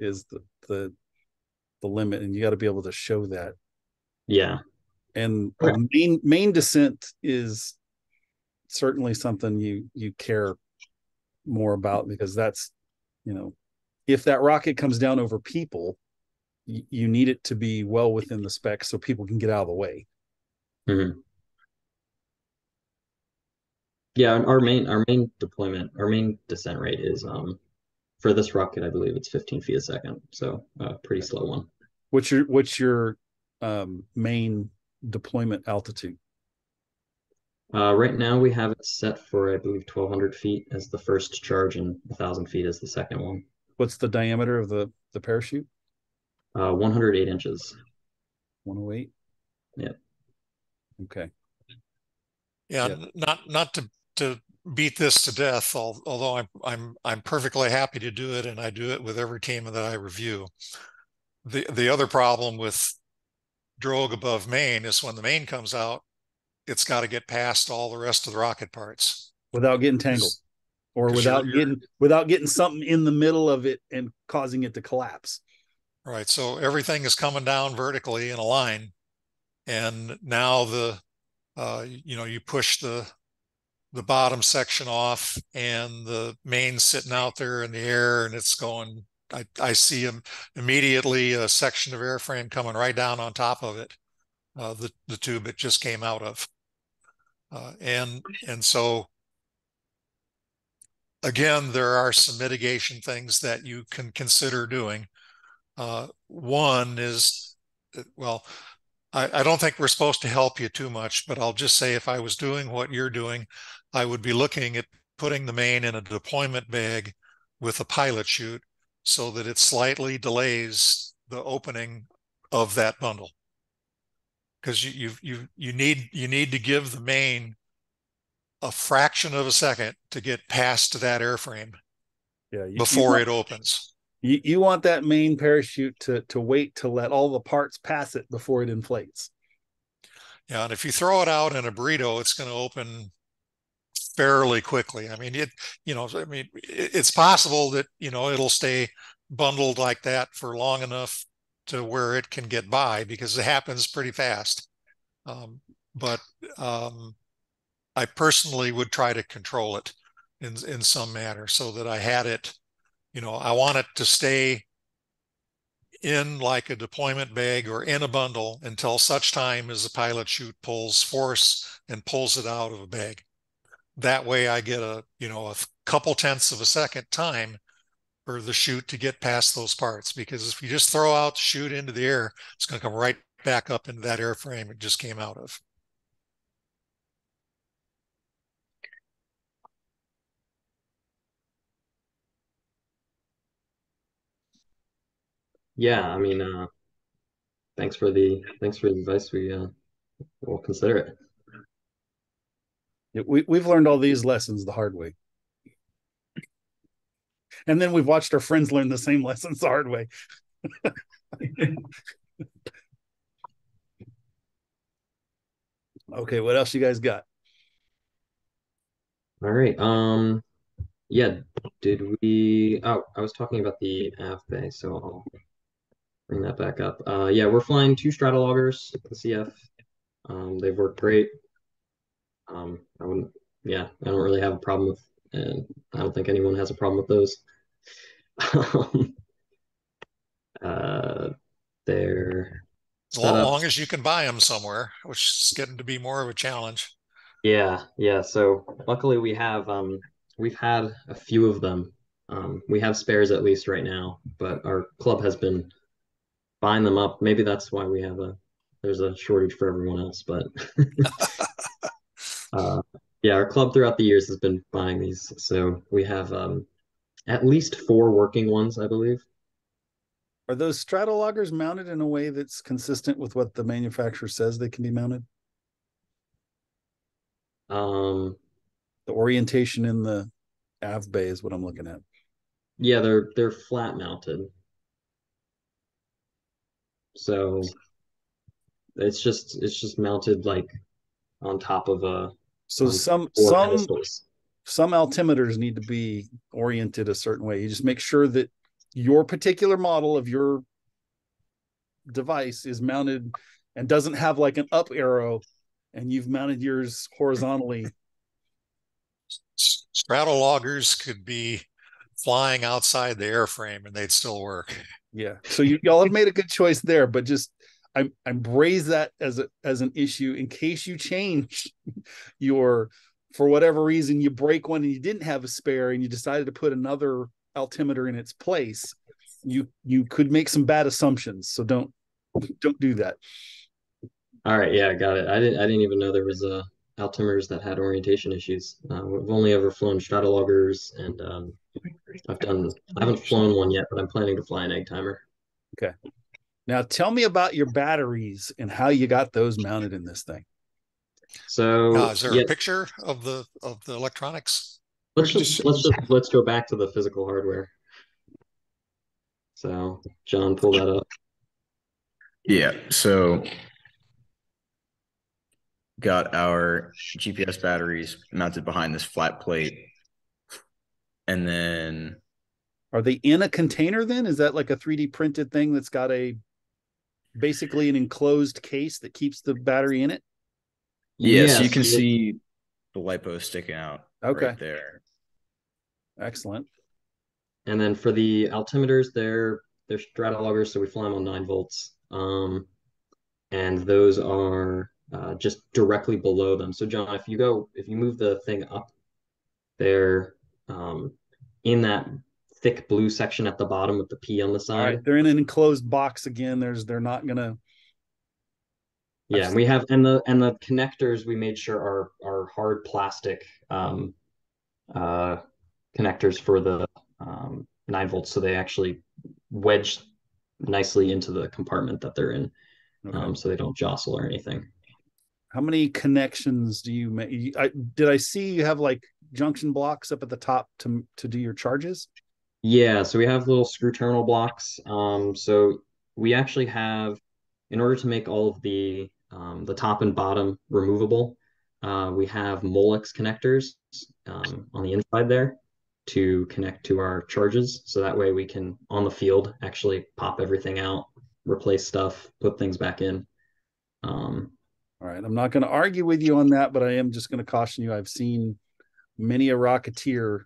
Speaker 3: the limit, and you got to be able to show that.
Speaker 4: Yeah.
Speaker 3: And main descent is certainly something you care more about, because that's, if that rocket comes down over people, you need it to be well within the specs so people can get out of the way.
Speaker 4: Mm-hmm. Yeah, and our main deployment, our main descent rate is for this rocket, I believe it's 15 feet a second, so pretty slow one.
Speaker 3: What's your main deployment altitude?
Speaker 4: Right now we have it set for, I believe, 1,200 feet as the first charge, and 1,000 feet as the second one.
Speaker 3: What's the diameter of the parachute?
Speaker 4: 108 inches.
Speaker 3: 108.
Speaker 4: Yeah.
Speaker 3: Okay.
Speaker 8: Yeah, not to beat this to death, although I'm perfectly happy to do it, and I do it with every team that I review. The other problem with drogue above main is when the main comes out, it's got to get past all the rest of the rocket parts
Speaker 3: without getting tangled, or without getting something in the middle of it and causing it to collapse.
Speaker 8: Right. So everything is coming down vertically in a line, and now you push the bottom section off, and the main's sitting out there in the air, and it's going. I see immediately a section of airframe coming right down on top of it, the tube it just came out of, and so again, there are some mitigation things that you can consider doing. One is, well, I don't think we're supposed to help you too much, but I'll just say, if I was doing what you're doing, I would be looking at putting the main in a deployment bag with a pilot chute so that it slightly delays the opening of that bundle. Because you need to give the main a fraction of a second to get past that airframe before it opens.
Speaker 3: You want that main parachute to wait to let all the parts pass it before it inflates.
Speaker 8: Yeah, and if you throw it out in a burrito, it's going to open fairly quickly. I mean, it's possible that, it'll stay bundled like that for long enough to where it can get by, because it happens pretty fast. But I personally would try to control it in some manner so that I had it, I want it to stay in like a deployment bag or in a bundle until such time as the pilot chute pulls force and pulls it out of a bag. That way I get a couple tenths of a second time for the chute to get past those parts, because if you just throw out the chute into the air, it's going to come right back up into that airframe it just came out of.
Speaker 4: Yeah, I mean, thanks for the advice. We'll consider it.
Speaker 3: We've learned all these lessons the hard way. And then we've watched our friends learn the same lessons the hard way. Okay, what else you guys got?
Speaker 4: All right. Yeah, I was talking about the AV bay, so I'll bring that back up. Yeah, we're flying 2 stratologgers, the CF. They've worked great. I don't really have a problem with, and I don't think anyone has a problem with those. They're
Speaker 8: as long as you can buy them somewhere, which is getting to be more of a challenge.
Speaker 4: Yeah. So luckily we've had a few of them. We have spares at least right now, but our club has been buying them up. Maybe that's why there's a shortage for everyone else, but yeah, our club throughout the years has been buying these. So we have at least 4 working ones, I believe.
Speaker 3: Are those stratologgers mounted in a way that's consistent with what the manufacturer says they can be mounted? The orientation in the AV bay is what I'm looking at.
Speaker 4: Yeah, they're flat mounted. So it's just mounted like on top of a
Speaker 3: some altimeters need to be oriented a certain way. You just make sure that your particular model of your device is mounted and doesn't have like an up arrow, and you've mounted yours horizontally.
Speaker 8: Stratologgers could be flying outside the airframe and they'd still work.
Speaker 3: Yeah. So y'all have made a good choice there, but just I'm raise that as an issue in case you change for whatever reason you break one and you didn't have a spare and you decided to put another altimeter in its place. You could make some bad assumptions. So don't do that.
Speaker 4: All right, yeah, got it. I didn't even know there was altimeters that had orientation issues. We've only ever flown stratologgers, and I haven't flown one yet, but I'm planning to fly an egg timer.
Speaker 3: Okay. Now tell me about your batteries and how you got those mounted in this thing.
Speaker 4: So
Speaker 8: is there a picture of the electronics?
Speaker 4: Let's go back to the physical hardware. So John, pull that up.
Speaker 1: Yeah, so got our GPS batteries mounted behind this flat plate. And then
Speaker 3: are they in a container then? Is that like a 3D printed thing that's got basically an enclosed case that keeps the battery in it?
Speaker 1: Yes, you can see the LiPo sticking out right there.
Speaker 3: Excellent.
Speaker 4: And then for the altimeters, they're stratologgers, so we fly them on 9 volts. And those are just directly below them. So John, if you move the thing up, they're in that thick blue section at the bottom with the P on the side.
Speaker 3: All right, they're in an enclosed box again. They're not gonna.
Speaker 4: Yeah, and we have and the connectors we made sure are hard plastic connectors for the 9 volts, so they actually wedge nicely into the compartment that they're in, so they don't jostle or anything.
Speaker 3: How many connections do you make? Did I see you have like junction blocks up at the top to do your charges?
Speaker 4: Yeah, so we have little screw terminal blocks. So we actually have, in order to make all of the top and bottom removable, we have Molex connectors on the inside there to connect to our charges. So that way we can, on the field, actually pop everything out, replace stuff, put things back in.
Speaker 3: All right, I'm not going to argue with you on that, but I am just going to caution you. I've seen many a Rocketeer.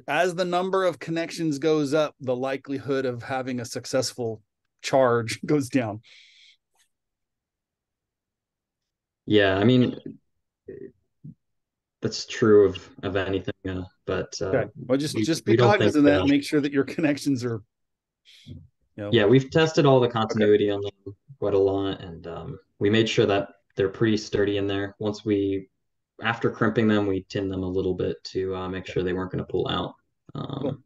Speaker 3: As the number of connections goes up, the likelihood of having a successful charge goes down.
Speaker 4: Yeah, I mean, that's true of anything, but
Speaker 3: Okay. Well, just be
Speaker 4: we don't think
Speaker 3: cognizant of that. Make sure that your connections are,
Speaker 4: yeah, we've tested all the continuity on them quite a lot, and we made sure that they're pretty sturdy in there. After crimping them, we tinned them a little bit to make sure they weren't going to pull out.
Speaker 3: Cool.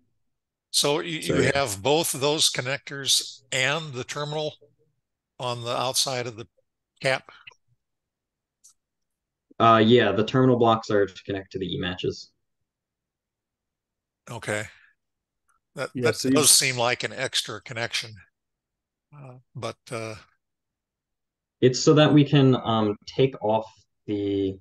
Speaker 8: So you have both of those connectors and the terminal on the outside of the cap?
Speaker 4: Yeah, the terminal blocks are to connect to the E-matches.
Speaker 8: Okay. That
Speaker 3: so
Speaker 8: does seem like an extra connection. But
Speaker 4: it's so that we can take off the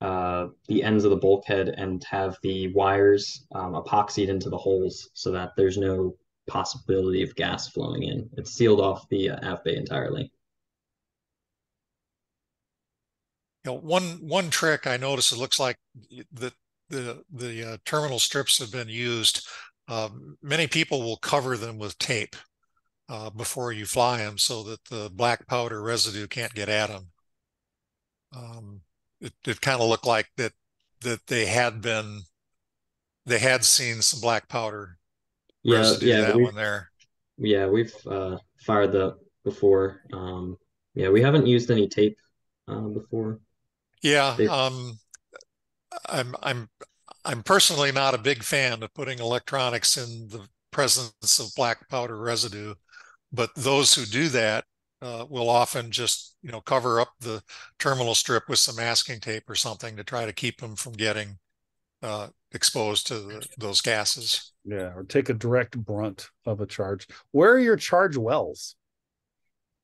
Speaker 4: ends of the bulkhead and have the wires epoxied into the holes so that there's no possibility of gas flowing in. It's sealed off the aft bay entirely.
Speaker 8: One trick I noticed, it looks like the terminal strips have been used. Many people will cover them with tape before you fly them so that the black powder residue can't get at them. It kind of looked like that they had seen some black powder residue that one there.
Speaker 4: Yeah, we've fired that before. Yeah, we haven't used any tape before.
Speaker 8: Yeah, I'm personally not a big fan of putting electronics in the presence of black powder residue, but those who do that will often just cover up the terminal strip with some masking tape or something to try to keep them from getting exposed to those gases.
Speaker 3: Yeah, or take a direct brunt of a charge. Where are your charge wells?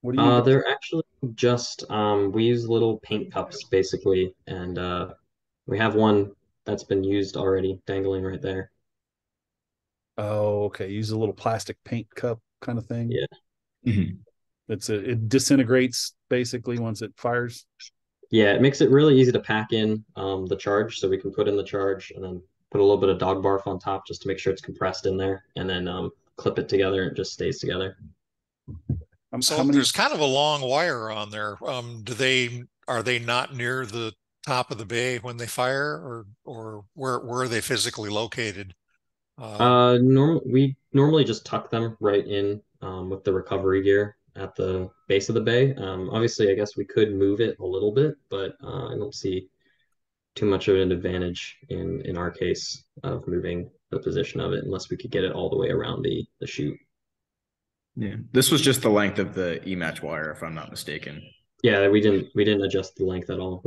Speaker 3: What do you?
Speaker 4: They're actually just we use little paint cups basically, and we have one that's been used already dangling right there.
Speaker 3: Oh, okay. Use a little plastic paint cup kind of thing.
Speaker 4: Yeah.
Speaker 1: Mm-hmm.
Speaker 3: It disintegrates basically once it fires.
Speaker 4: Yeah, it makes it really easy to pack in the charge, so we can put in the charge and then put a little bit of dog barf on top just to make sure it's compressed in there, and then clip it together and it just stays together.
Speaker 8: So there's kind of a long wire on there. Are they not near the top of the bay when they fire, or where are they physically located?
Speaker 4: We normally just tuck them right in with the recovery gear at the base of the bay. Obviously, I guess we could move it a little bit, but I don't see too much of an advantage in our case of moving the position of it unless we could get it all the way around the chute.
Speaker 1: Yeah, this was just the length of the E-match wire, if I'm not mistaken.
Speaker 4: Yeah, we didn't adjust the length at all.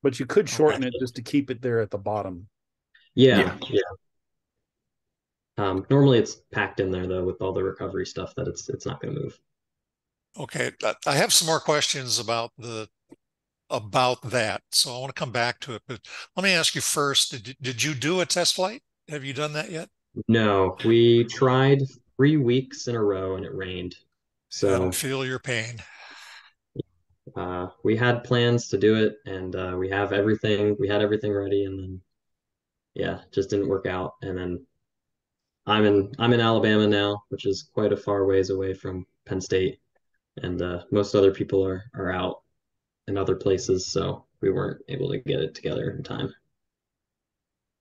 Speaker 3: But you could shorten it just to keep it there at the bottom.
Speaker 4: Yeah. Normally it's packed in there though with all the recovery stuff that it's not going to move.
Speaker 8: Okay, I have some more questions about that, so I want to come back to it. But let me ask you first: did you do a test flight? Have you done that yet?
Speaker 4: No, we tried 3 weeks in a row and it rained. So
Speaker 8: I feel your pain.
Speaker 4: We had plans to do it, and we had everything ready, and then just didn't work out. And then I'm in Alabama now, which is quite a far ways away from Penn State, and most other people are out in other places, so we weren't able to get it together in time.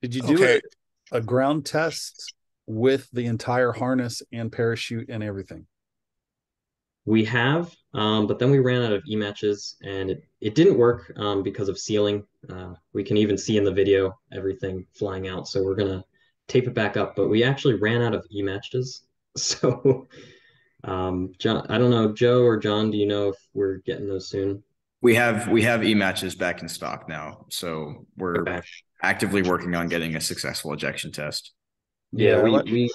Speaker 3: Did you do a ground test with the entire harness and parachute and everything?
Speaker 4: We have, but then we ran out of e-matches and it didn't work because of sealing. We can even see in the video everything flying out. So we're gonna tape it back up, but we actually ran out of e-matches. So John, I don't know, Joe or John, do you know if we're getting those soon?
Speaker 1: We have e-matches back in stock now, so we're
Speaker 4: Okay.
Speaker 1: actively working on getting a successful ejection test.
Speaker 4: Yeah,
Speaker 3: Yeah,
Speaker 4: we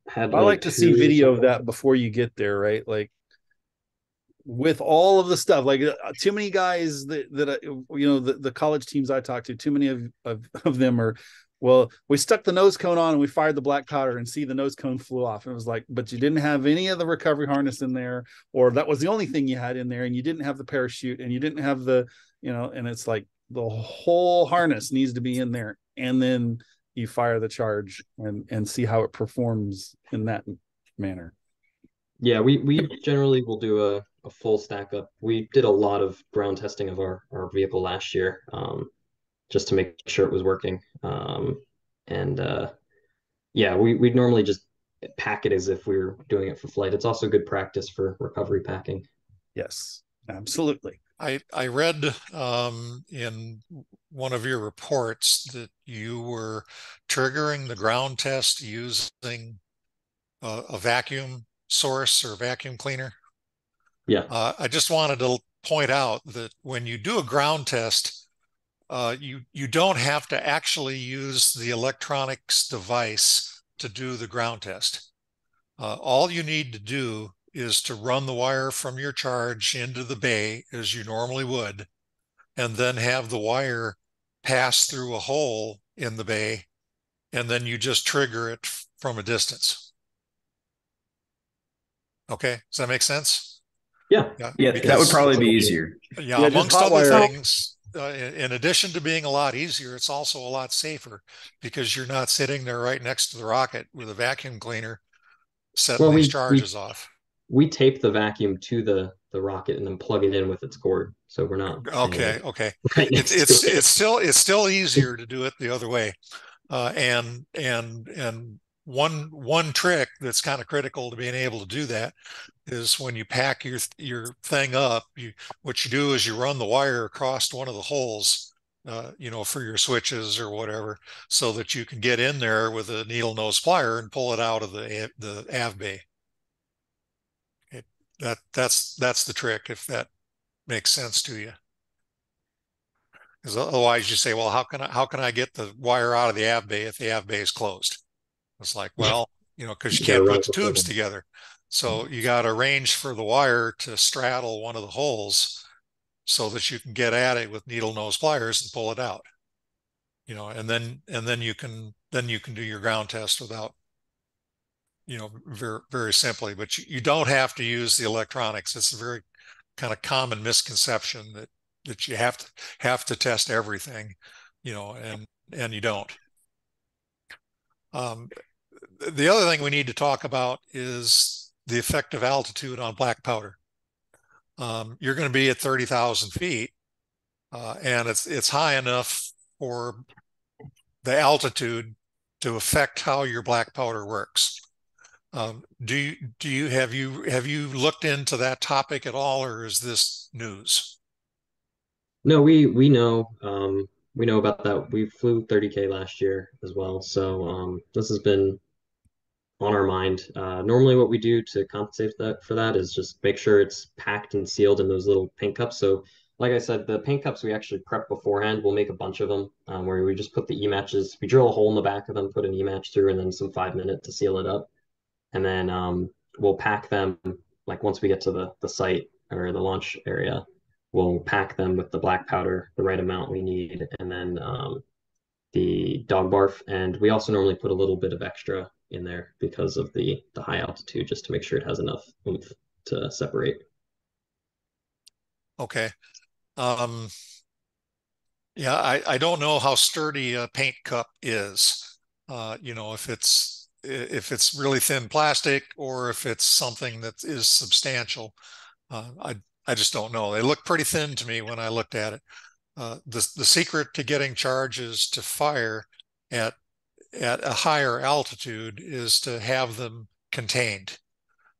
Speaker 4: had
Speaker 3: I like to see
Speaker 4: 2 or
Speaker 3: video of
Speaker 4: something.
Speaker 3: that before you get there, right? Like with all of the stuff, like too many guys that the college teams I talk to, too many of them are, well, we stuck the nose cone on and we fired the black powder and see the nose cone flew off. And it was like, but you didn't have any of the recovery harness in there, or that was the only thing you had in there, and you didn't have the parachute and you didn't have the, and it's like the whole harness needs to be in there. And then you fire the charge and see how it performs in that manner.
Speaker 4: Yeah, we generally will do a full stack up. We did a lot of ground testing of our vehicle last year, just to make sure it was working. And yeah, we'd normally just pack it as if we were doing it for flight. It's also good practice for recovery packing.
Speaker 3: Yes, absolutely.
Speaker 8: I read in one of your reports that you were triggering the ground test using a vacuum source or vacuum cleaner.
Speaker 4: Yeah.
Speaker 8: I just wanted to point out that when you do a ground test, you don't have to actually use the electronics device to do the ground test. All you need to do is to run the wire from your charge into the bay as you normally would, and then have the wire pass through a hole in the bay, and then you just trigger it from a distance. Okay, does that make sense?
Speaker 4: Yeah.
Speaker 1: Yeah, that would probably be easier.
Speaker 8: Yeah, amongst other things, in addition to being a lot easier, it's also a lot safer because you're not sitting there right next to the rocket with a vacuum cleaner setting
Speaker 4: Well,
Speaker 8: these charges off.
Speaker 4: we tape the vacuum to the rocket and then plug it in with its cord, so we're not
Speaker 8: Okay.
Speaker 4: right next to it.
Speaker 8: It's still easier to do it the other way. And one trick that's kind of critical to being able to do that is when you pack your thing up, what you do is you run the wire across one of the holes, for your switches or whatever, so that you can get in there with a needle nose plier and pull it out of the av bay. That's the trick, if that makes sense to you. Because otherwise you say, well, how can I get the wire out of the av bay if the av bay is closed? It's like, well, because you can't put the tubes together. So you got to arrange for the wire to straddle one of the holes so that you can get at it with needle nose pliers and pull it out. And then you can do your ground test without, very, very simply. But you don't have to use the electronics. It's a very kind of common misconception that you have to test everything, and you don't. The other thing we need to talk about is the effective altitude on black powder. You're going to be at 30,000 feet, and it's high enough for the altitude to affect how your black powder works. Have you looked into that topic at all, or is this news?
Speaker 4: No, we know about that. We flew 30K last year as well, so this has been on our mind. Normally what we do to compensate for that is just make sure it's packed and sealed in those little paint cups. So like I said, the paint cups we actually prep beforehand. We'll make a bunch of them where we just put the e-matches. We drill a hole in the back of them, put an e-match through, and then some 5-minute to seal it up. And then we'll pack them, like once we get to the site or the launch area, we'll pack them with the black powder, the right amount we need, and then the dog barf. And we also normally put a little bit of extra in there because of the high altitude, just to make sure it has enough oomph to separate.
Speaker 8: Okay. Yeah, I don't know how sturdy a paint cup is. If it's really thin plastic or if it's something that is substantial. I just don't know. They look pretty thin to me when I looked at it. The secret to getting charges to fire at a higher altitude is to have them contained.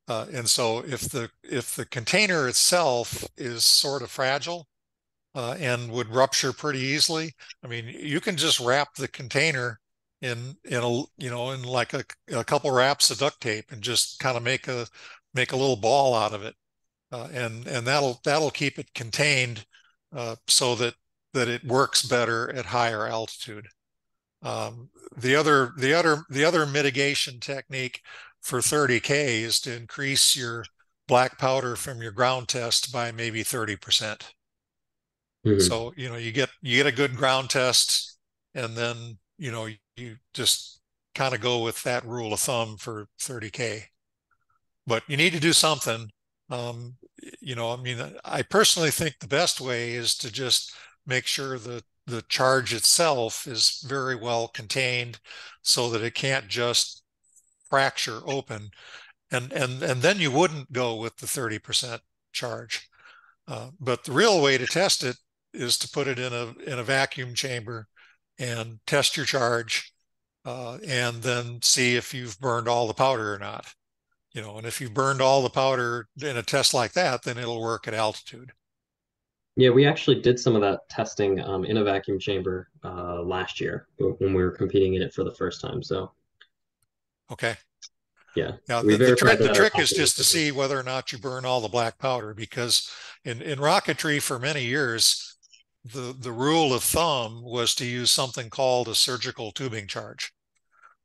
Speaker 8: And so if the container itself is sort of fragile and would rupture pretty easily, I mean, you can just wrap the container in like a couple wraps of duct tape and just kind of make a little ball out of it, and that'll keep it contained so that it works better at higher altitude. The other mitigation technique for 30K is to increase your black powder from your ground test by maybe 30%. So, you get a good ground test, and then, you just kind of go with that rule of thumb for 30K. But you need to do something. I mean, I personally think the best way is to just make sure that the charge itself is very well contained so that it can't just fracture open. And then you wouldn't go with the 30% charge. But the real way to test it is to put it in a vacuum chamber and test your charge, and then see if you've burned all the powder or not. And if you've burned all the powder in a test like that, then it'll work at altitude.
Speaker 4: Yeah, we actually did some of that testing in a vacuum chamber last year when we were competing in it for the first time. So,
Speaker 8: okay.
Speaker 4: Yeah.
Speaker 8: Now,
Speaker 4: We
Speaker 8: the
Speaker 4: verified that
Speaker 8: trick is just to see whether or not you burn all the black powder, because in rocketry for many years, the rule of thumb was to use something called a surgical tubing charge.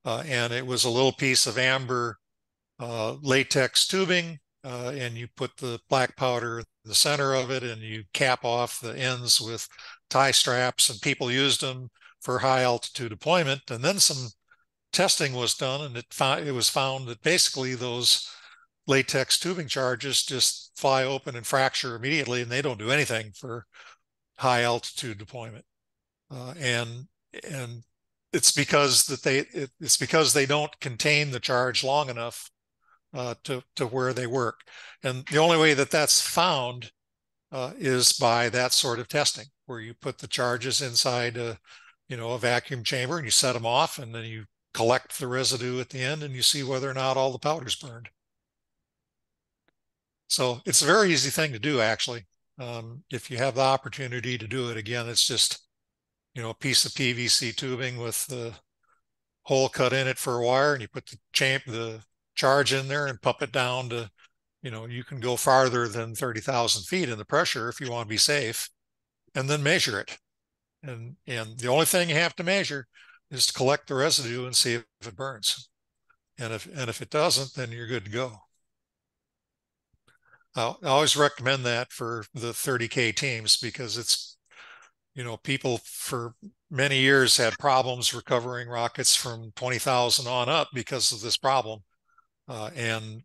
Speaker 8: And it was a little piece of amber latex tubing, and you put the black powder in the center of it, and you cap off the ends with tie straps, and people used them for high altitude deployment. And then some testing was done, and it was found that basically those latex tubing charges just fly open and fracture immediately, and they don't do anything for high altitude deployment. And it's because they don't contain the charge long enough to where they work. And the only way that that's found is by that sort of testing, where you put the charges inside a vacuum chamber, and you set them off, and then you collect the residue at the end, and you see whether or not all the powder's burned. So it's a very easy thing to do, actually. If you have the opportunity to do it, again, it's just a piece of PVC tubing with the hole cut in it for a wire, and you put the charge in there and pump it down to, you can go farther than 30,000 feet in the pressure if you want to be safe, and then measure it. And the only thing you have to measure is to collect the residue and see if it burns. And if it doesn't, then you're good to go. I always recommend that for the 30K teams, because it's, people for many years had problems recovering rockets from 20,000 on up because of this problem. And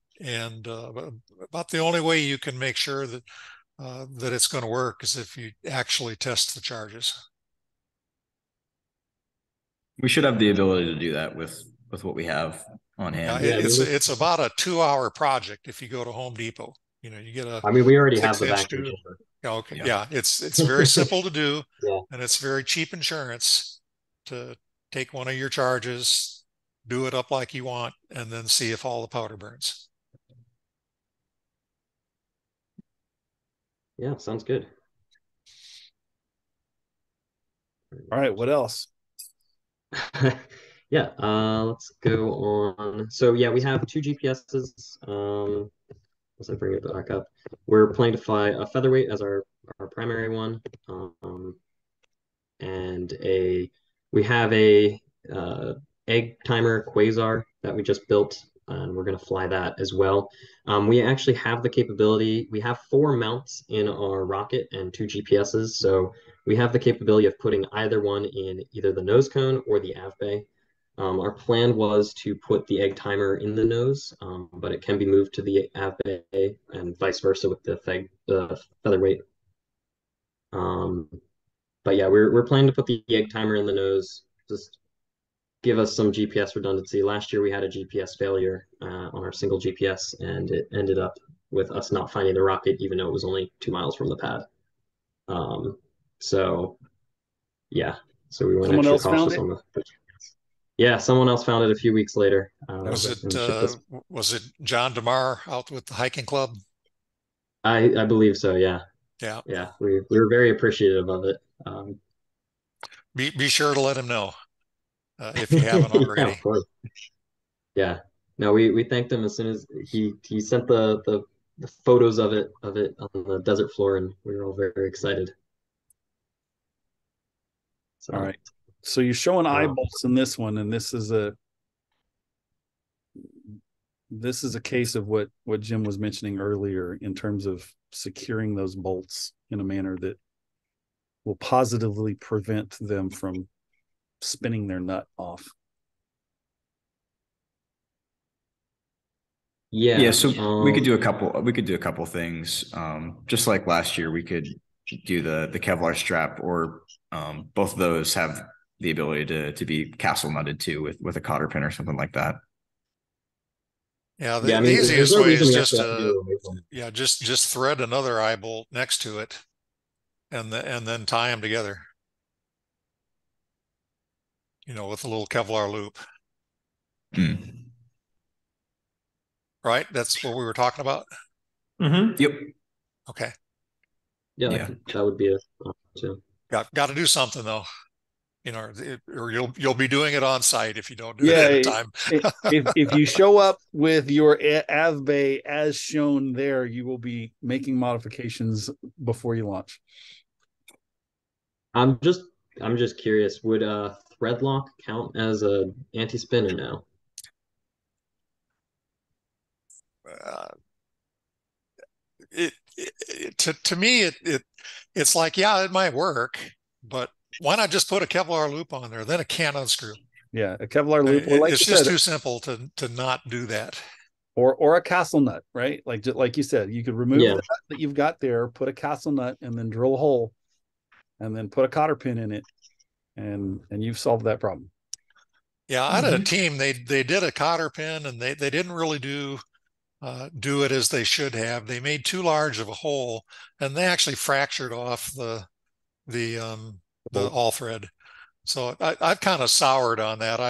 Speaker 8: about the only way you can make sure that it's going to work is if you actually test the charges.
Speaker 1: We should have the ability to do that with what we have on hand.
Speaker 8: It's about a 2-hour project if you go to Home Depot. You get a.
Speaker 4: I mean, we already have the vacuum chamber.
Speaker 8: Okay, yeah, it's very simple to do,
Speaker 4: Yeah.
Speaker 8: And it's very cheap insurance to take one of your charges, do it up like you want, and then see if all the powder burns.
Speaker 4: Yeah, sounds good.
Speaker 3: All right, what else?
Speaker 4: Yeah, let's go on. So yeah, we have 2 GPSs. As I bring it back up, we're planning to fly a featherweight as our primary one, and we have a egg timer quasar that we just built, and we're going to fly that as well. We actually have the capability. We have 4 mounts in our rocket and 2 GPSs, so we have the capability of putting either one in either the nose cone or the av bay. Our plan was to put the egg timer in the nose, but it can be moved to the av bay and vice versa with the featherweight. But yeah, we're planning to put the egg timer in the nose, just give us some GPS redundancy. Last year we had a GPS failure on our single GPS, and it ended up with us not finding the rocket, even though it was only 2 miles from the pad. So yeah, so we went extra cautious on the GPS. Yeah, someone else found it a few weeks later.
Speaker 8: Was it John DeMar out with the hiking club?
Speaker 4: I believe so. Yeah,
Speaker 8: Yeah.
Speaker 4: yeah. We were very appreciative of it. Um,
Speaker 8: Be sure to let him know if you haven't
Speaker 4: yeah,
Speaker 8: already.
Speaker 4: of course. Yeah. No, we thanked him as soon as he sent the photos of it on the desert floor, and we were all very, very excited. So,
Speaker 3: All right. So you're showing eye
Speaker 4: uh,
Speaker 3: bolts in this one, and this is a case of what Jim was mentioning earlier in terms of securing those bolts in a manner that will positively prevent them from spinning their nut off.
Speaker 4: yeah.
Speaker 1: So we could do a couple things. Just like last year, we could do the Kevlar strap, or both of those have the ability to be castle nutted too with a cotter pin or something like that.
Speaker 8: Yeah,
Speaker 4: Yeah, I
Speaker 8: the
Speaker 4: mean, there's
Speaker 8: easiest
Speaker 4: no
Speaker 8: way
Speaker 4: reason
Speaker 8: is
Speaker 4: we
Speaker 8: just
Speaker 4: actually have to do it.
Speaker 8: yeah, just thread another eye bolt next to it, and then tie them together. With a little Kevlar loop.
Speaker 1: Mm.
Speaker 8: Right? That's what we were talking about.
Speaker 1: Yep.
Speaker 8: Okay.
Speaker 4: Yeah, that would be a too.
Speaker 8: Got to do something though. Or you'll be doing it on site if you don't do it ahead of time.
Speaker 3: if you show up with your AVBAY as shown there, you will be making modifications before you launch.
Speaker 4: I'm just curious, would thread lock count as a anti-spin or no?
Speaker 8: To me it's like, yeah, it might work, but why not just put a Kevlar loop on there? Then it can't unscrew.
Speaker 3: Yeah, a Kevlar loop, or like
Speaker 8: it's
Speaker 3: you
Speaker 8: just
Speaker 3: said,
Speaker 8: too simple to not do that.
Speaker 3: or a castle nut, right? Like you said, you could remove the nut that you've got there, put a castle nut, and then drill a hole, and then put a cotter pin in it, and you've solved that problem.
Speaker 8: Yeah, I had a team. They did a cotter pin, and they didn't really do it as they should have. They made too large of a hole, and they actually fractured off the all thread. So I've kind of soured on that.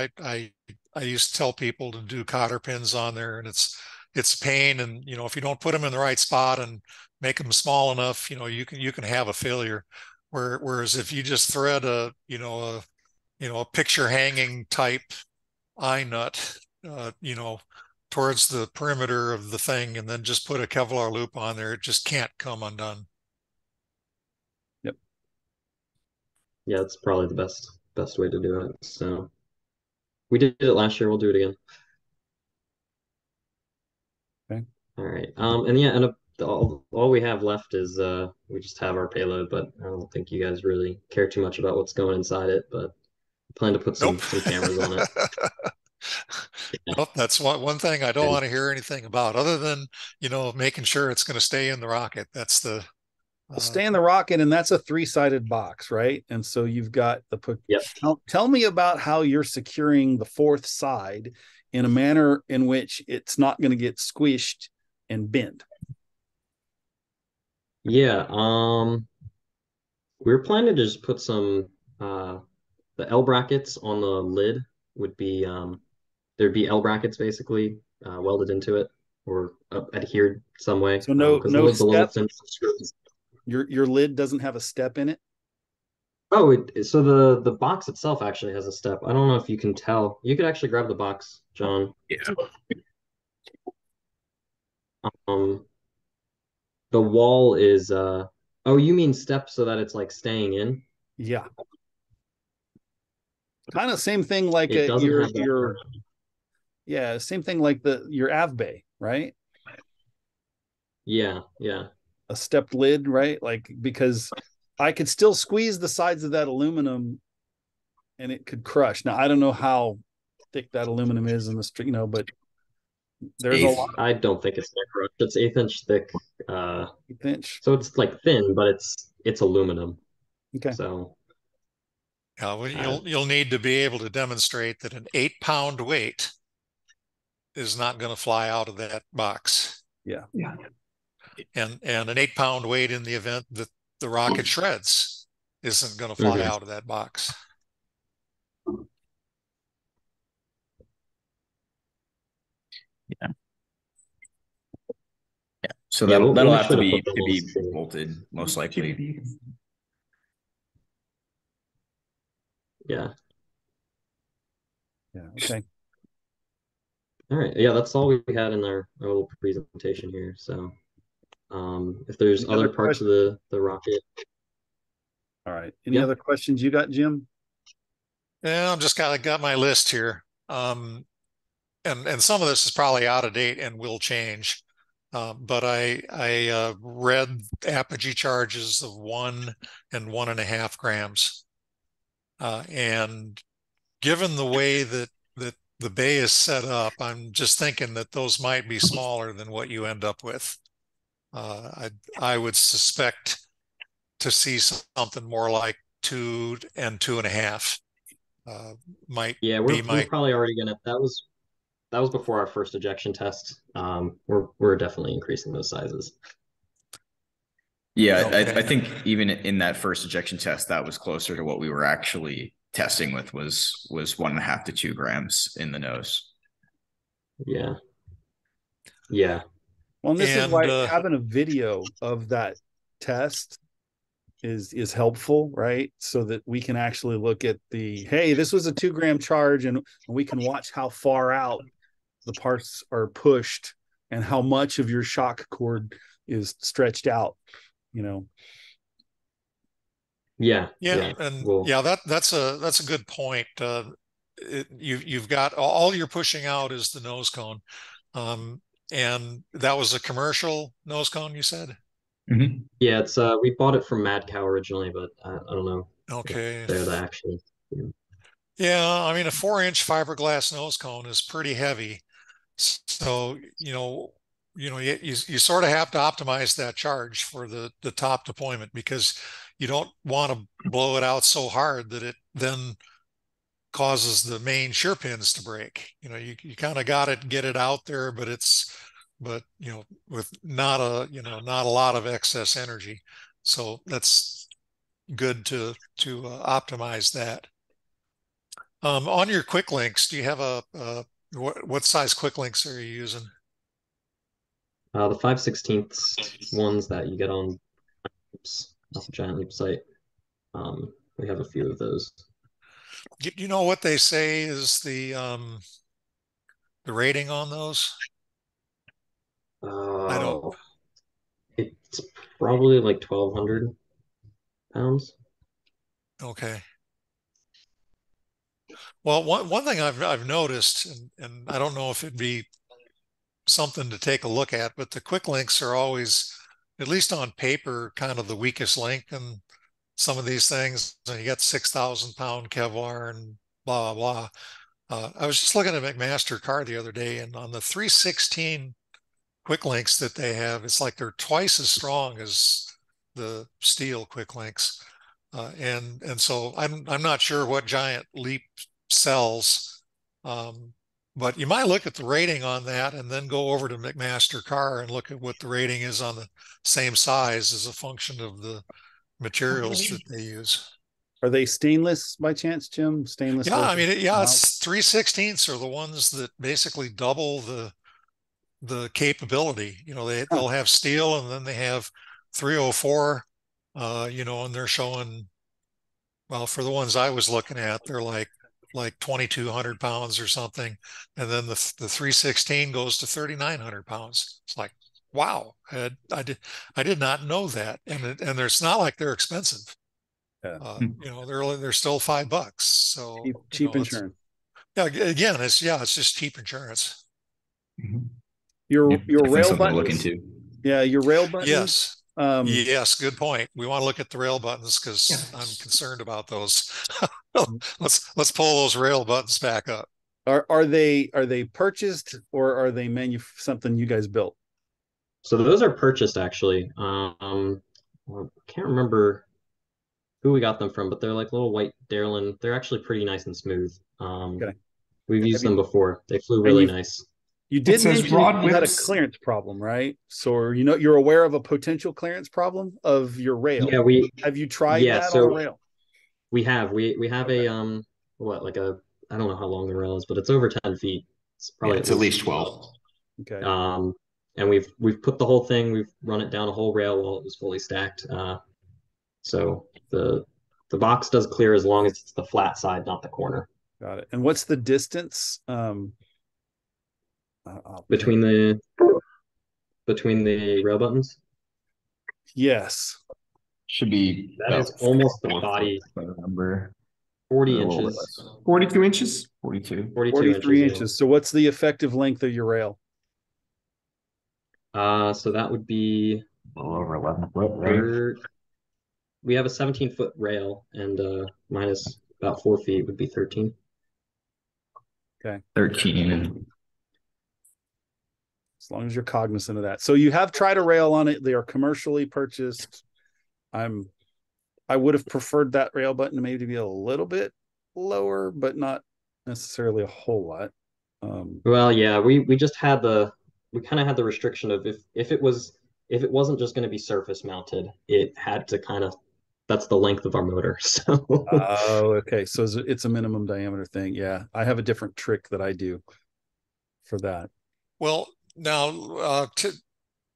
Speaker 8: I used to tell people to do cotter pins on there, and it's pain. And if you don't put them in the right spot and make them small enough, you can have a failure. Whereas if you just thread a picture hanging type eye nut, towards the perimeter of the thing, and then just put a Kevlar loop on there, it just can't come undone.
Speaker 3: Yep.
Speaker 4: Yeah, it's probably the best way to do it. So we did it last year. We'll do it again.
Speaker 3: Okay.
Speaker 4: All right. And yeah, and all we have left is we just have our payload, but I don't think you guys really care too much about what's going inside it, but I plan to put some cameras on it. Yeah.
Speaker 8: Nope, that's one thing I don't want to hear anything about, other than making sure it's going to stay in the rocket. That's the
Speaker 3: stay in the rocket, and that's a 3-sided box, right? And so you've got
Speaker 4: Yep.
Speaker 3: Tell me about how you're securing the fourth side in a manner in which it's not going to get squished and bent.
Speaker 4: Yeah, we were planning to just put some the L brackets on the lid would be there'd be L brackets basically welded into it or adhered some way.
Speaker 3: So no
Speaker 4: step.
Speaker 3: Your lid doesn't have a step in it.
Speaker 4: Oh, so the box itself actually has a step. I don't know if you can tell. You could actually grab the box, John.
Speaker 1: Yeah.
Speaker 4: The wall is oh, you mean step so that it's like staying in?
Speaker 3: Yeah. Kind of same thing like
Speaker 4: it doesn't have
Speaker 3: your yeah, same thing like your AVBAY, right?
Speaker 4: Yeah.
Speaker 3: A stepped lid, right? Like, because I could still squeeze the sides of that aluminum and it could crush. Now, I don't know how thick that aluminum is in the street, but there's a lot.
Speaker 4: I don't think it's that crush. It's 1/8 inch thick.
Speaker 3: 1/8 inch.
Speaker 4: So it's like thin, but it's aluminum.
Speaker 3: Okay.
Speaker 4: So
Speaker 8: you'll need to be able to demonstrate that an 8-pound weight is not going to fly out of that box.
Speaker 3: Yeah.
Speaker 8: And an 8-pound weight in the event that the rocket shreds isn't going to fly out of that box.
Speaker 1: Yeah. So
Speaker 4: Yeah,
Speaker 1: that'll
Speaker 4: we'll make
Speaker 1: have
Speaker 4: sure
Speaker 1: to
Speaker 4: to put
Speaker 1: be
Speaker 4: those.
Speaker 1: bolted most likely.
Speaker 4: Yeah.
Speaker 3: Yeah. Okay.
Speaker 4: All right. Yeah, that's all we had in our little presentation here. So if there's
Speaker 3: Any
Speaker 4: other
Speaker 3: other
Speaker 4: parts of the rocket.
Speaker 3: All right. Any
Speaker 4: Yeah.
Speaker 3: other questions you got, Jim?
Speaker 8: Yeah, I'm just got my list here. And some of this is probably out of date and will change. But I read apogee charges of 1 and 1.5 grams. And given the way that the bay is set up, I'm just thinking that those might be smaller than what you end up with. I would suspect to see something more like 2 and 2.5. Might
Speaker 4: Yeah,
Speaker 8: be
Speaker 4: we're
Speaker 8: my
Speaker 4: probably already gonna. That was before our first ejection test. We're definitely increasing those sizes.
Speaker 1: Yeah,
Speaker 8: okay.
Speaker 1: I think even in that first ejection test, that was closer to what we were actually testing with was 1.5 to 2 grams in the nose.
Speaker 4: Yeah. Yeah.
Speaker 3: Well, and this is
Speaker 8: And
Speaker 3: why having a video of that test is helpful, right? So that we can actually look at hey, this was a 2-gram charge, and we can watch how far out the parts are pushed and how much of your shock cord is stretched out, you know.
Speaker 4: Yeah.
Speaker 8: yeah, and yeah, that's a good point. You've got all you're pushing out is the nose cone, and that was a commercial nose cone, you said?
Speaker 1: Mm-hmm.
Speaker 4: Yeah, it's we bought it from Mad Cow originally, but I don't know
Speaker 8: Okay.
Speaker 4: if they're the actual.
Speaker 8: Yeah, I mean a 4-inch fiberglass nose cone is pretty heavy, so you sort of have to optimize that charge for the top deployment because you don't want to blow it out so hard that it then causes the main shear pins to break. You kind of got to get it out there, but with not a lot of excess energy. So that's good to optimize that. On your quick links, do you have what size quick links are you using?
Speaker 4: The 5/16 ones that you get on off the Giant Leap site. We have a few of those.
Speaker 8: Do you know what they say is the rating on those? I don't.
Speaker 4: It's probably like 1,200 pounds.
Speaker 8: Okay. Well, one thing I've noticed, and I don't know if it'd be something to take a look at, but the quick links are always, at least on paper, kind of the weakest link in some of these things. And you got 6,000-pound Kevlar and blah blah blah. I was just looking at McMaster car the other day, and on the 316 quick links that they have, it's like they're twice as strong as the steel quick links. And so I'm not sure what Giant Leap sells, but you might look at the rating on that and then go over to McMaster car and look at what the rating is on the same size as a function of the materials that they use.
Speaker 3: Are they stainless by chance, Jim? Stainless?
Speaker 8: Yeah, I mean, it's 3/16 are the ones that basically double the capability. They'll have steel and then they have 304, and they're showing, well, for the ones I was looking at, they're like 2,200 pounds or something. And then the 316 goes to 3,900 pounds. It's like, wow, I did not know that. And it's not like they're expensive.
Speaker 3: Yeah.
Speaker 8: They're still $5. So
Speaker 3: cheap insurance.
Speaker 8: Yeah, again, it's just cheap insurance.
Speaker 1: Mm-hmm.
Speaker 3: Your rail
Speaker 1: buttons.
Speaker 3: Look into. Yeah, your rail buttons.
Speaker 8: Yes. Yes, good point. We want to look at the rail buttons because I'm concerned about those. Let's pull those rail buttons back up.
Speaker 3: Are they purchased or are they something you guys built?
Speaker 4: So those are purchased actually. I can't remember who we got them from, but they're like little white Darlin. They're actually pretty nice and smooth.
Speaker 3: Okay.
Speaker 4: We've used them before. They flew really nice.
Speaker 3: You did mention you had a clearance problem, right? So you're aware of a potential clearance problem of your rail.
Speaker 4: Yeah,
Speaker 3: have you tried that on a rail?
Speaker 4: We have. We have a I don't know how long the rail is, but it's over 10 feet. It's probably
Speaker 1: it's at least 12.
Speaker 3: Okay.
Speaker 4: And we've put the whole thing, we've run it down a whole rail while it was fully stacked. So the box does clear as long as it's the flat side, not the corner.
Speaker 3: Got it. And what's the distance
Speaker 4: between the rail buttons?
Speaker 3: Yes.
Speaker 1: Should be
Speaker 4: that is almost the body.
Speaker 1: Number
Speaker 4: 40 inches.
Speaker 7: 42 inches.
Speaker 1: 42.
Speaker 3: 43
Speaker 4: inches.
Speaker 3: inches. So what's the effective length of your rail?
Speaker 4: So that would be
Speaker 1: a little over 11 foot, right?
Speaker 4: We have a 17-foot rail, and minus about 4 feet would be 13.
Speaker 3: Okay.
Speaker 1: 13.
Speaker 3: As long as you're cognizant of that. So you have tried a rail on it. They are commercially purchased. I would have preferred that rail button to maybe be a little bit lower, but not necessarily a whole lot.
Speaker 4: Well, yeah, we just had we kind of had the restriction of if it wasn't just going to be surface mounted, it had to kind of, that's the length of our motor. So
Speaker 3: oh, okay. So it's a minimum diameter thing. Yeah, I have a different trick that I do for that.
Speaker 8: Well, now,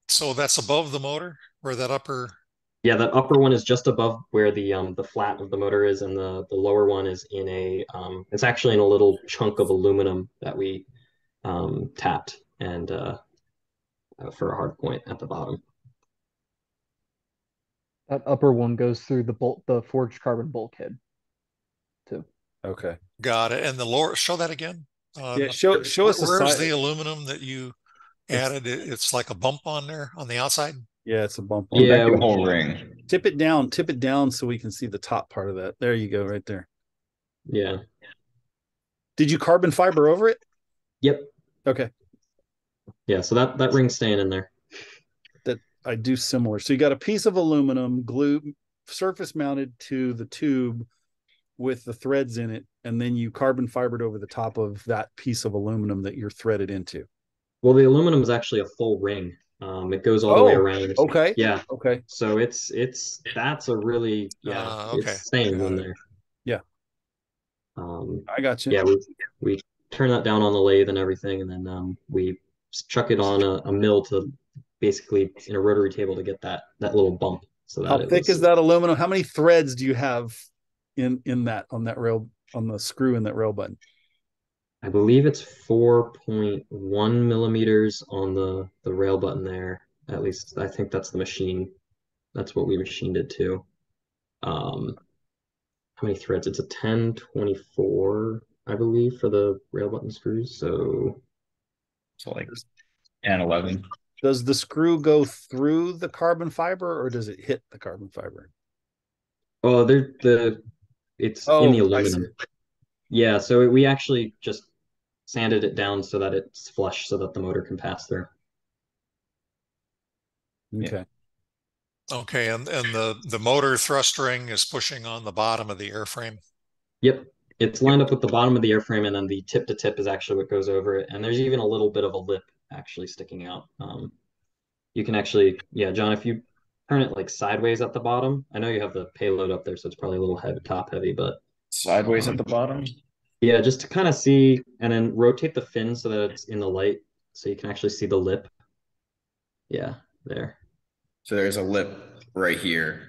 Speaker 8: so that's above the motor, where that upper.
Speaker 4: Yeah, that upper one is just above where the flat of the motor is, and the lower one is in a it's actually in a little chunk of aluminum that we tapped and for a hard point at the bottom.
Speaker 5: That upper one goes through the forged carbon bulkhead too.
Speaker 3: Okay.
Speaker 8: Got it. And the lower, show that again.
Speaker 3: Yeah, show us the
Speaker 8: Where's
Speaker 3: side.
Speaker 8: the aluminum that you added? It's like a bump on there on the outside.
Speaker 3: Yeah, it's a bump.
Speaker 4: Yeah,
Speaker 1: the whole ring.
Speaker 3: Tip it down so we can see the top part of that. There you go, right there.
Speaker 4: Yeah.
Speaker 3: Did you carbon fiber over it?
Speaker 4: Yep.
Speaker 3: Okay.
Speaker 4: Yeah, so that ring's staying in there.
Speaker 3: That I do similar. So you got a piece of aluminum glue surface mounted to the tube with the threads in it, and then you carbon fibered over the top of that piece of aluminum that you're threaded into.
Speaker 4: Well, the aluminum is actually a full ring. It goes all the way around.
Speaker 3: Okay.
Speaker 4: Yeah.
Speaker 3: Okay.
Speaker 4: So that's a really
Speaker 8: Okay.
Speaker 4: It's staying in there.
Speaker 3: Yeah. I got you.
Speaker 4: Yeah, we turn that down on the lathe and everything, and then we chuck it on a mill to basically in a rotary table to get that little bump. So
Speaker 3: how thick is that aluminum? How many threads do you have in that on that rail, on the screw in that rail button?
Speaker 4: I believe it's 4.1 millimeters on the rail button there. At least I think that's the machine. That's what we machined it to. How many threads? It's a 1024, I believe, for the rail button screws. So
Speaker 1: like 10, 11.
Speaker 3: Does the screw go through the carbon fiber or does it hit the carbon fiber?
Speaker 4: Oh, it's in the aluminum. Yeah, so we actually just sanded it down so that it's flush so that the motor can pass through.
Speaker 3: Okay.
Speaker 8: Okay, and the motor thrust ring is pushing on the bottom of the airframe.
Speaker 4: Yep. It's lined up with the bottom of the airframe, and then the tip to tip is actually what goes over it. And there's even a little bit of a lip actually sticking out. You can actually, yeah, John, if you turn it like sideways at the bottom, I know you have the payload up there, so it's probably a little top heavy, but
Speaker 1: sideways at the bottom.
Speaker 4: Yeah, just to kind of see, and then rotate the fin so that it's in the light, so you can actually see the lip. Yeah, there.
Speaker 1: So there's a lip right here.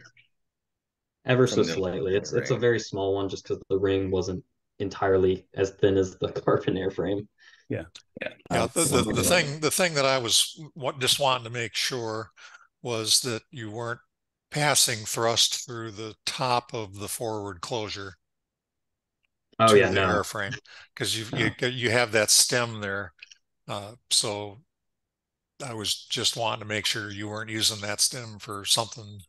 Speaker 4: Ever so slightly. It's a very small one just because the ring wasn't entirely as thin as the carbon airframe.
Speaker 3: Yeah.
Speaker 8: Yeah. The thing that I was just wanting to make sure was that you weren't passing thrust through the top of the forward closure.
Speaker 4: Oh yeah,
Speaker 8: the
Speaker 4: no.
Speaker 8: airframe, because you have that stem there. So I was just wanting to make sure you weren't using that stem for something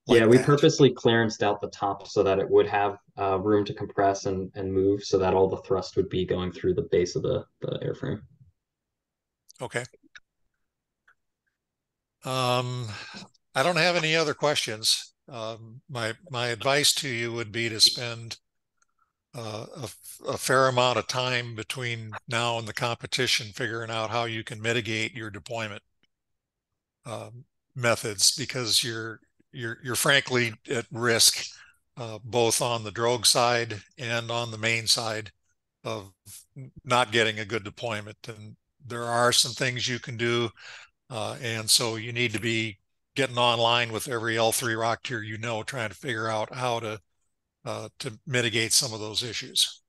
Speaker 8: like
Speaker 4: we
Speaker 8: that.
Speaker 4: purposely clearanced out the top so that it would have room to compress and move so that all the thrust would be going through the base of the airframe.
Speaker 8: Okay. I don't have any other questions. My advice to you would be to spend a fair amount of time between now and the competition figuring out how you can mitigate your deployment methods, because you're frankly at risk both on the drogue side and on the main side of not getting a good deployment. And there are some things you can do. And so you need to be getting online with every L3 Rocketeer trying to figure out how to mitigate some of those issues.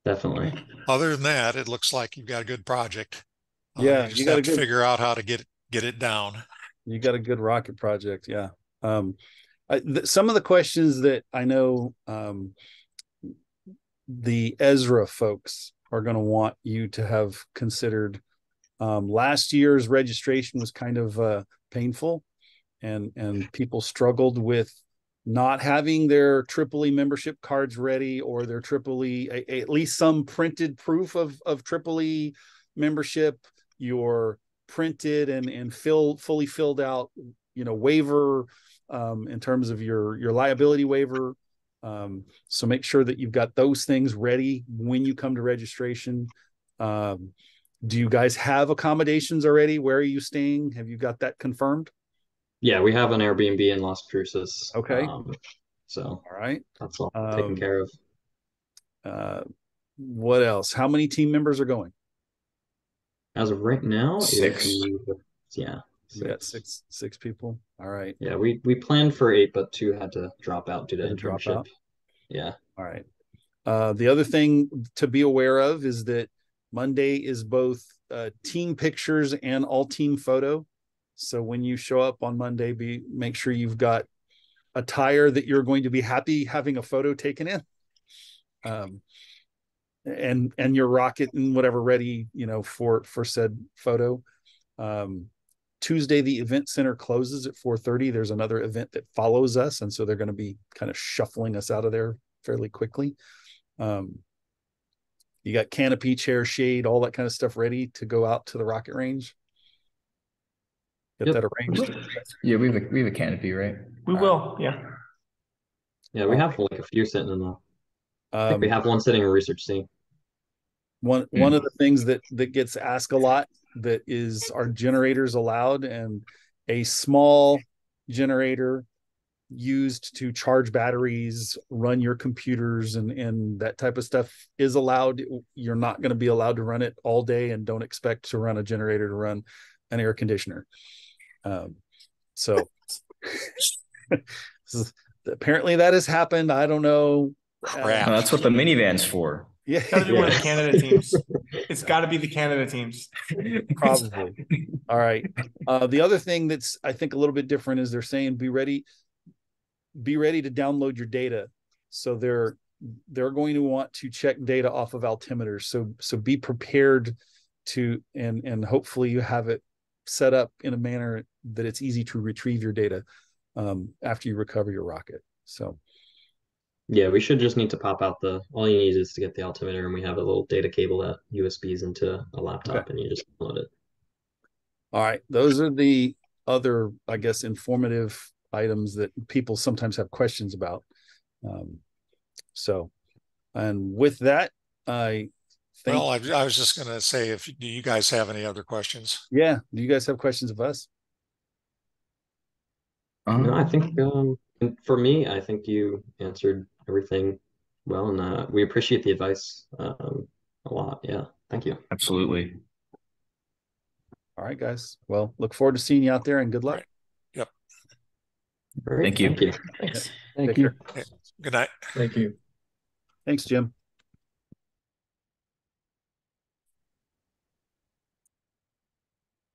Speaker 4: Definitely.
Speaker 8: Other than that, it looks like you've got a good project.
Speaker 3: Yeah,
Speaker 8: you just have to figure out how to get it down.
Speaker 3: You got a good rocket project, yeah. Some of the questions that I know the Ezra folks are going to want you to have considered. Last year's registration was kind of painful, and people struggled with not having their Triple E membership cards ready, or their Triple E, at least some printed proof of Triple E membership, your printed and fully filled out, waiver in terms of your liability waiver. So make sure that you've got those things ready when you come to registration. Do you guys have accommodations already? Where are you staying? Have you got that confirmed?
Speaker 4: Yeah, we have an Airbnb in Las Cruces.
Speaker 3: Okay.
Speaker 4: So
Speaker 3: all right,
Speaker 4: that's all taken care of.
Speaker 3: What else? How many team members are going?
Speaker 4: As of right now,
Speaker 1: 6.
Speaker 4: Yeah,
Speaker 3: We got six people. All right.
Speaker 4: Yeah, we planned for 8, but 2 had to drop out due to
Speaker 3: drop out.
Speaker 4: internship. Yeah.
Speaker 3: All right. The other thing to be aware of is that Monday is both team pictures and all team photo. So when you show up on Monday, make sure you've got attire that you're going to be happy having a photo taken in, and your rocket and whatever ready, for said photo. Tuesday, the event center closes at 4:30. There's another event that follows us, and so they're going to be kind of shuffling us out of there fairly quickly. You got canopy, chair, shade, all that kind of stuff ready to go out to the rocket range. Get that arranged.
Speaker 1: Yeah, we have a canopy, right?
Speaker 7: We will, yeah.
Speaker 4: Yeah, we have like a few sitting in the. I think we have one sitting in research C.
Speaker 3: One of the things that gets asked a lot, that is, are generators allowed? And a small generator used to charge batteries, run your computers, and that type of stuff is allowed. You're not going to be allowed to run it all day, and don't expect to run a generator to run an air conditioner. So apparently that has happened. I don't know.
Speaker 8: Crap.
Speaker 1: That's what the minivan's for.
Speaker 3: Yeah,
Speaker 7: It's got to be one of the Canada teams. It's got to be the Canada teams.
Speaker 3: Probably. All right. The other thing that's, I think, a little bit different is they're saying be ready to download your data. So they're going to want to check data off of altimeters. So be prepared to, and hopefully you have it set up in a manner that it's easy to retrieve your data after you recover your rocket. So
Speaker 4: yeah, we should just need to pop out all you need is to get the altimeter, and we have a little data cable that USBs into a laptop, and you just load it. All
Speaker 3: right. Those are the other, I guess, informative items that people sometimes have questions about. And with that, I
Speaker 8: was just going to say, do you guys have any other questions?
Speaker 3: Yeah. Do you guys have questions of us?
Speaker 4: No, I think for me, I think you answered everything well, and we appreciate the advice a lot. Yeah, thank you.
Speaker 1: Absolutely.
Speaker 3: All right, guys. Well, look forward to seeing you out there, and good luck.
Speaker 8: Right. Yep.
Speaker 4: Great.
Speaker 1: Thank you.
Speaker 7: Thanks.
Speaker 5: Thank you.
Speaker 8: Good night.
Speaker 2: Thank you.
Speaker 3: Thanks, Jim.